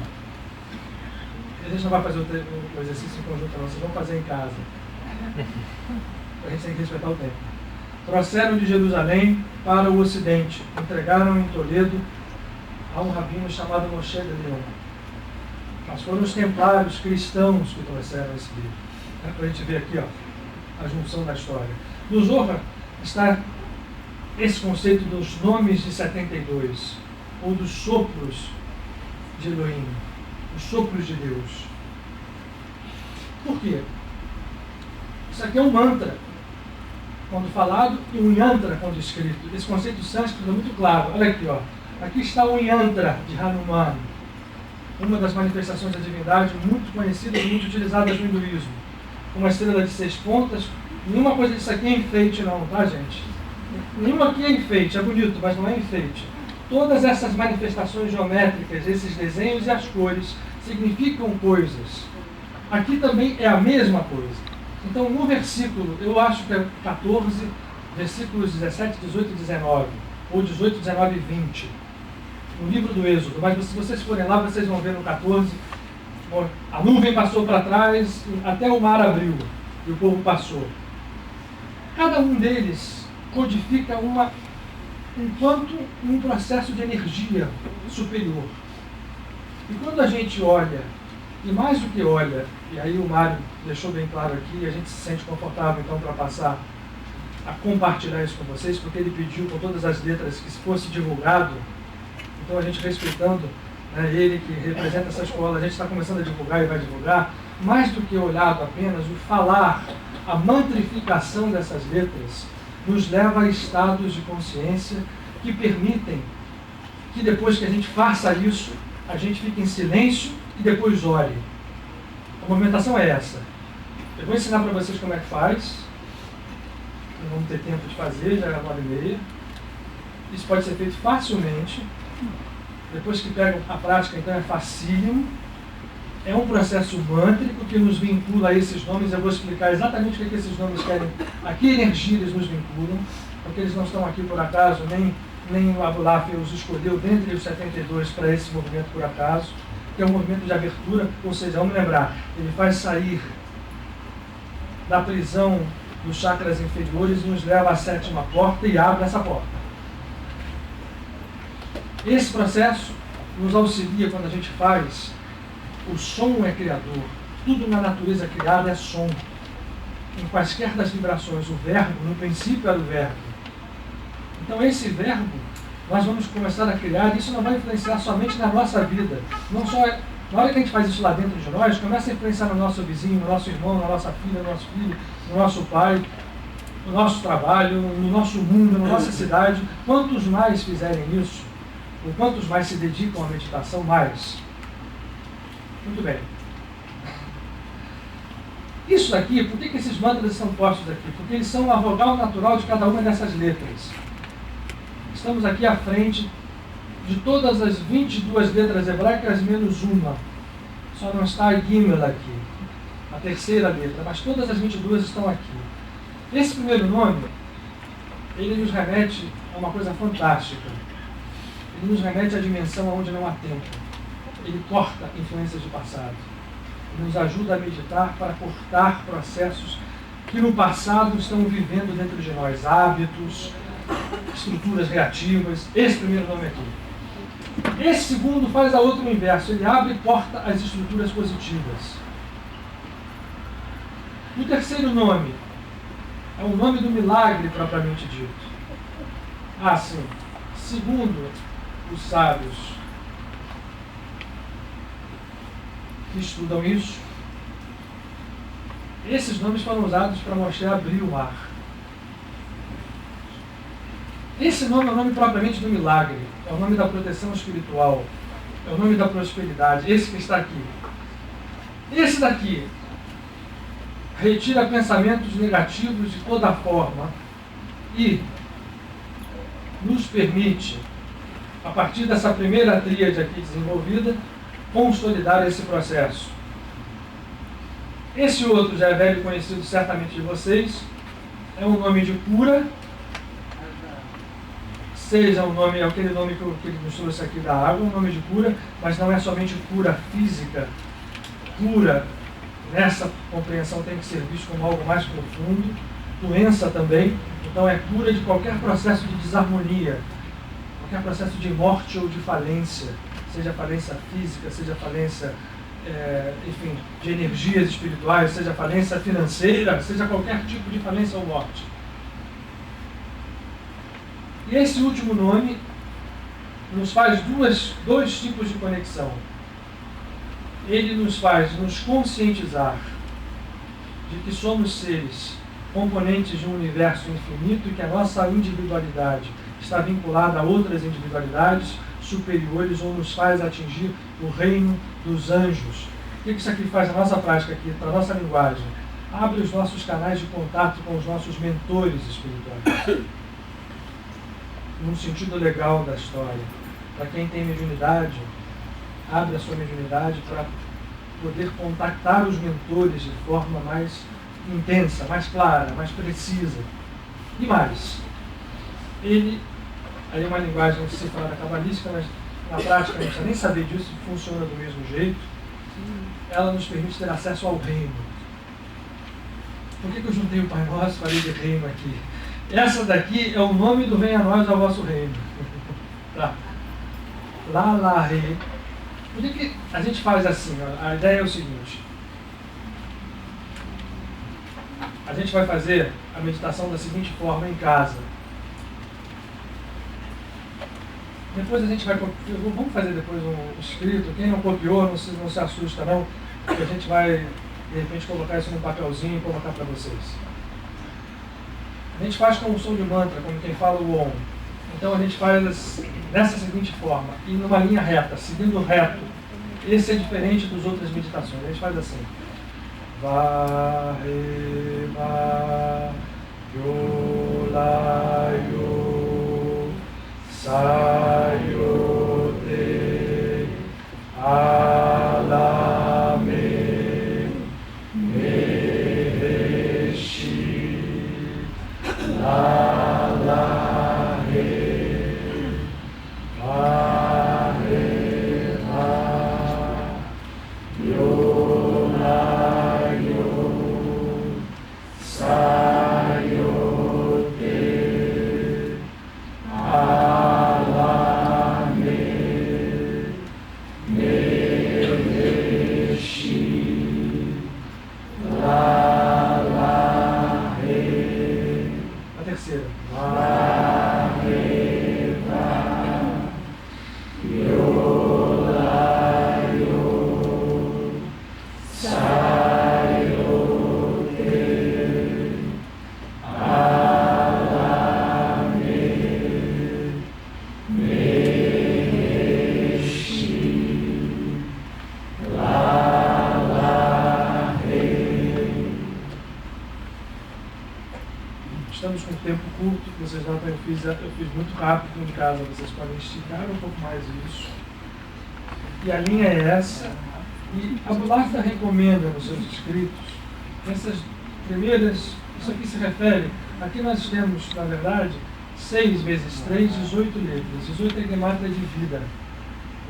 A gente não vai fazer o exercício em conjunto, não, vocês vão fazer em casa. A gente tem que respeitar o tempo. Trouxeram de Jerusalém para o Ocidente, entregaram em Toledo a um rabino chamado Moshe de Leon. Mas foram os templários cristãos que trouxeram esse livro. Para a gente ver aqui, ó, a junção da história. No Zohar está esse conceito dos nomes de 72, ou dos sopros de Elohim, os sopros de Deus. Por quê? Isso aqui é um mantra, quando falado, e um yantra, quando escrito. Esse conceito sânscrito é muito claro. Olha aqui, ó. Aqui está o yantra de Hanuman, uma das manifestações da divindade muito conhecidas e muito utilizadas no hinduísmo. Uma estrela de 6 pontas. Nenhuma coisa disso aqui é enfeite não, tá, gente? Nenhuma aqui é enfeite, é bonito, mas não é enfeite. Todas essas manifestações geométricas, esses desenhos e as cores, significam coisas. Aqui também é a mesma coisa. Então, no versículo, eu acho que é 14, versículos 17, 18 e 19, ou 18, 19 e 20, no livro do Êxodo, mas se vocês forem lá, vocês vão ver no 14, a nuvem passou para trás, até o mar abriu, e o povo passou. Cada um deles codifica um processo de energia superior. E quando a gente olha, e mais do que olha, e aí o Mário deixou bem claro aqui, a gente se sente confortável então para passar a compartilhar isso com vocês, porque ele pediu com todas as letras que fosse divulgado. Então a gente respeitando, né, ele que representa essa escola, a gente está começando a divulgar e vai divulgar, mais do que olhado apenas, o falar, a mantrificação dessas letras nos leva a estados de consciência que permitem que depois que a gente faça isso, a gente fique em silêncio e depois ore. A movimentação é essa. Eu vou ensinar para vocês como é que faz. Não vamos ter tempo de fazer, já é 9h30. Isso pode ser feito facilmente. Depois que pegam a prática, então é facílimo. É um processo mântrico que nos vincula a esses nomes. Eu vou explicar exatamente o que esses nomes querem, a que energia eles nos vinculam, porque eles não estão aqui por acaso, nem o Abulaf os escolheu dentre os 72 para esse movimento por acaso, que é um movimento de abertura, ou seja, vamos lembrar, ele faz sair da prisão dos chakras inferiores e nos leva à 7ª porta e abre essa porta. Esse processo nos auxilia quando a gente faz. O som é criador. Tudo na natureza criada é som. Em quaisquer das vibrações, o verbo, no princípio era o verbo. Então esse verbo, nós vamos começar a criar, e isso não vai influenciar somente na nossa vida. Não só, na hora que a gente faz isso lá dentro de nós, começa a influenciar no nosso vizinho, no nosso irmão, na nossa filha, no nosso filho, no nosso pai, no nosso trabalho, no nosso mundo, na nossa cidade. Quantos mais fizerem isso, ou quantos mais se dedicam à meditação, mais. Muito bem. Isso aqui, por que esses mantras estão postos aqui? Porque eles são a vogal natural de cada uma dessas letras. Estamos aqui à frente de todas as 22 letras hebraicas menos uma. Só não está a Gimel aqui, a terceira letra, mas todas as 22 estão aqui. Esse primeiro nome, ele nos remete a uma coisa fantástica. Ele nos remete à dimensão onde não há tempo. Ele corta influências do passado. Ele nos ajuda a meditar para cortar processos que no passado estão vivendo dentro de nós. Hábitos, estruturas reativas. Esse primeiro nome aqui. Esse segundo faz a outro inverso. Ele abre e corta as estruturas positivas. O terceiro nome é o nome do milagre propriamente dito. Ah, sim. Segundo os sábios que estudam isso, esses nomes foram usados para Moshe abrir o mar. Esse nome é o nome propriamente do milagre, é o nome da proteção espiritual, é o nome da prosperidade, esse que está aqui. Esse daqui retira pensamentos negativos de toda forma e nos permite, a partir dessa primeira tríade aqui desenvolvida, consolidar esse processo. Esse outro já é velho conhecido certamente de vocês, é um nome de cura, seja um nome, é aquele nome que ele nos trouxe aqui da água, um nome de cura, mas não é somente cura física. Cura, nessa compreensão, tem que ser visto como algo mais profundo. Doença também, então é cura de qualquer processo de desarmonia, qualquer processo de morte ou de falência, seja falência física, seja falência, enfim, de energias espirituais, seja falência financeira, seja qualquer tipo de falência ou morte. E esse último nome nos faz dois tipos de conexão. Ele nos faz nos conscientizar de que somos seres componentes de um universo infinito e que a nossa individualidade está vinculada a outras individualidades superiores ou nos faz atingir o reino dos anjos. O que isso aqui faz na nossa prática aqui, para a nossa linguagem? Abre os nossos canais de contato com os nossos mentores espirituais. Num sentido legal da história. Para quem tem mediunidade, abre a sua mediunidade para poder contactar os mentores de forma mais intensa, mais clara, mais precisa. E mais, ele, aí é uma linguagem cifrada cabalística, mas na prática não precisa nem saber disso, funciona do mesmo jeito. Ela nos permite ter acesso ao reino. Por que eu juntei o Pai Nosso e falei de reino aqui? Essa daqui é o nome do venha a nós ao vosso reino. Tá. Lá, rei. Por que a gente faz assim? A ideia é o seguinte. A gente vai fazer a meditação da seguinte forma em casa. Depois a gente vai... Vamos fazer depois um escrito. Quem não copiou, não se assusta não. Porque a gente vai, de repente, colocar isso num papelzinho e colocar para vocês. A gente faz com o som de mantra, como quem fala o Om. Então a gente faz dessa seguinte forma, e numa linha reta, seguindo reto. Esse é diferente das outras meditações. A gente faz assim. Va, re, ma, yo, la, yo, sa, yo, te, a, la, me, re, shi, la, la, re, va, re, ma, yo, la, yo, sa, yo, te, a, la, tempo curto, vocês notam, eu fiz muito rápido em casa, vocês podem esticar um pouco mais isso. E a linha é essa. E a Bularta recomenda nos seus escritos essas primeiras, isso aqui se refere, aqui nós temos, na verdade, 6 vezes 3, 18 letras. 18 é gemátria de vida,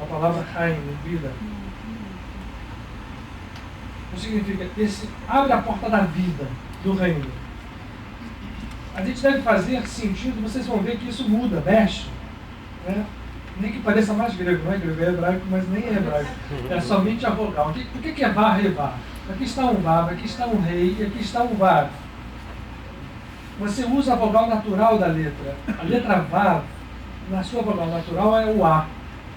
a palavra Haim, vida. Isso significa que abre a porta da vida, do reino. A gente deve fazer sentido, vocês vão ver que isso muda, mexe. Né? Nem que pareça mais grego, não é grego, é hebraico, mas nem é hebraico. É somente a vogal. O que é var, revar? Aqui está um vav, aqui está um rei e aqui está um vav. Você usa a vogal natural da letra. A letra vav, na sua vogal natural, é o A.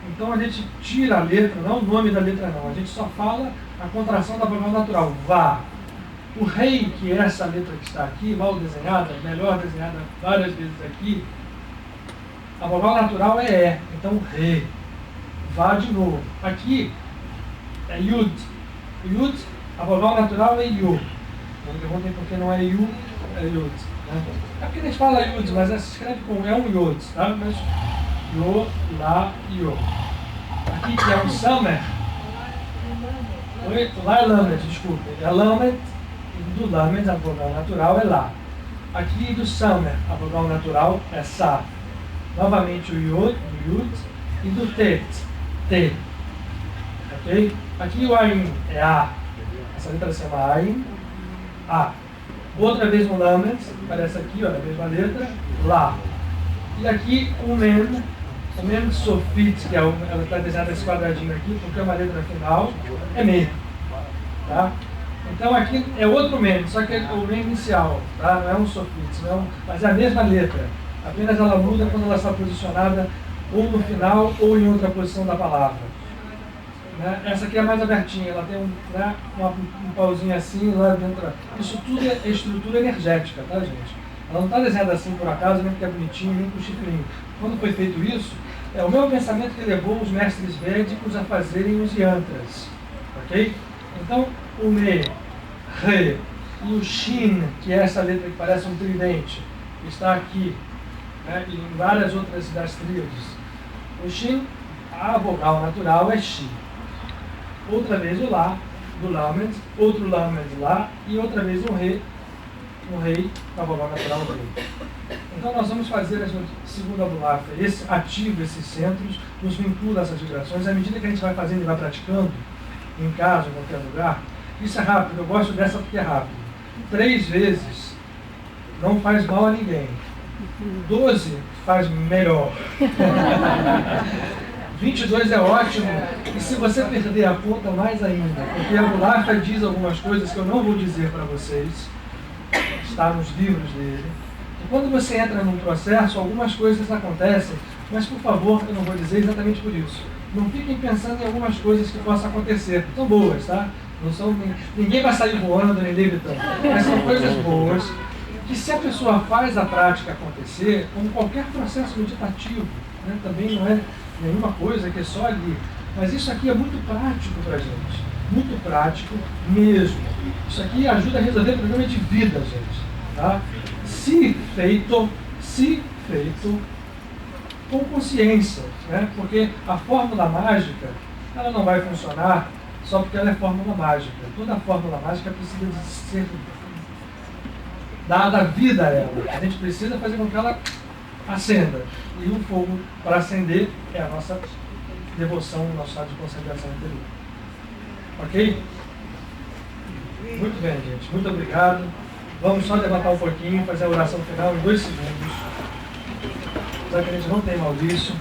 Então a gente tira a letra, não o nome da letra não. A gente só fala a contração da vogal natural, vá. O rei, que é essa letra que está aqui, mal desenhada, melhor desenhada várias vezes aqui, a vogal natural é E, então re. Vá de novo. Aqui é yud. Yud, a vogal natural é yu. Não me perguntem por que não é yu, é yud. Né? É porque a gente fala yud, mas se escreve com um yud, tá? Mas yo, lá, yo. Aqui que é um samer. Lá é lamed, desculpe. É lamed, e do lamed a vogal natural é lá. Aqui do samer, a vogal natural é sa. Novamente o yod, do yud, e do tet, te. Ok? Aqui o ain é a. Essa letra se chama ain, a. Outra vez um lamed, aparece aqui, olha, a mesma letra, lá. E aqui o men sofit, que ela está desenhada esse quadradinho aqui, porque é uma letra final, é men. Tá? Então aqui é outro men, só que é o men inicial, tá? Não é um sofit, mas é a mesma letra. Apenas ela muda quando ela está posicionada ou no final ou em outra posição da palavra. Né? Essa aqui é mais abertinha, ela tem um pauzinho assim lá dentro. Isso tudo é estrutura energética, tá, gente? Ela não está desenhada assim por acaso, nem porque é bonitinho, nem por chifrinho. Quando foi feito isso, é o meu pensamento que levou os mestres védicos a fazerem os yantras. Ok? Então, o me, re, e o shin, que é essa letra que parece um tridente, que está aqui, né, e em várias outras das tríades. O shin, a vogal natural é shi. Outra vez o lá, do lamed, outro lamed lá, e outra vez um rei com a vogal natural rei. Então nós vamos fazer a segunda bularfa. Esse ativa esses centros, nos vincula a essas vibrações. À medida que a gente vai fazendo e vai praticando, em casa, em qualquer lugar, isso é rápido. Eu gosto dessa porque é rápido. 3 vezes não faz mal a ninguém. 12 faz melhor. 22 é ótimo. E se você perder a conta, mais ainda. Porque a bularfa diz algumas coisas que eu não vou dizer para vocês. Está nos livros dele. E quando você entra num processo, algumas coisas acontecem, mas por favor, eu não vou dizer exatamente por isso. Não fiquem pensando em algumas coisas que possam acontecer. São boas, tá? Não são, ninguém vai sair voando nem levitando. Mas são coisas boas que, se a pessoa faz a prática acontecer, como qualquer processo meditativo, né? Também não é nenhuma coisa que é só ali. Mas isso aqui é muito prático para a gente. Muito prático mesmo. Isso aqui ajuda a resolver problema de vida, gente. Tá? Se feito com consciência, né? Porque a fórmula mágica, ela não vai funcionar só porque ela é fórmula mágica. Toda fórmula mágica precisa de ser dada vida a ela. A gente precisa fazer com que ela acenda. E o fogo, para acender, é a nossa devoção, o nosso estado de concentração interior. Ok? Muito bem, gente. Muito obrigado. Vamos só levantar um pouquinho, fazer a oração final em 2 segundos. Já que a gente não tem Maurício.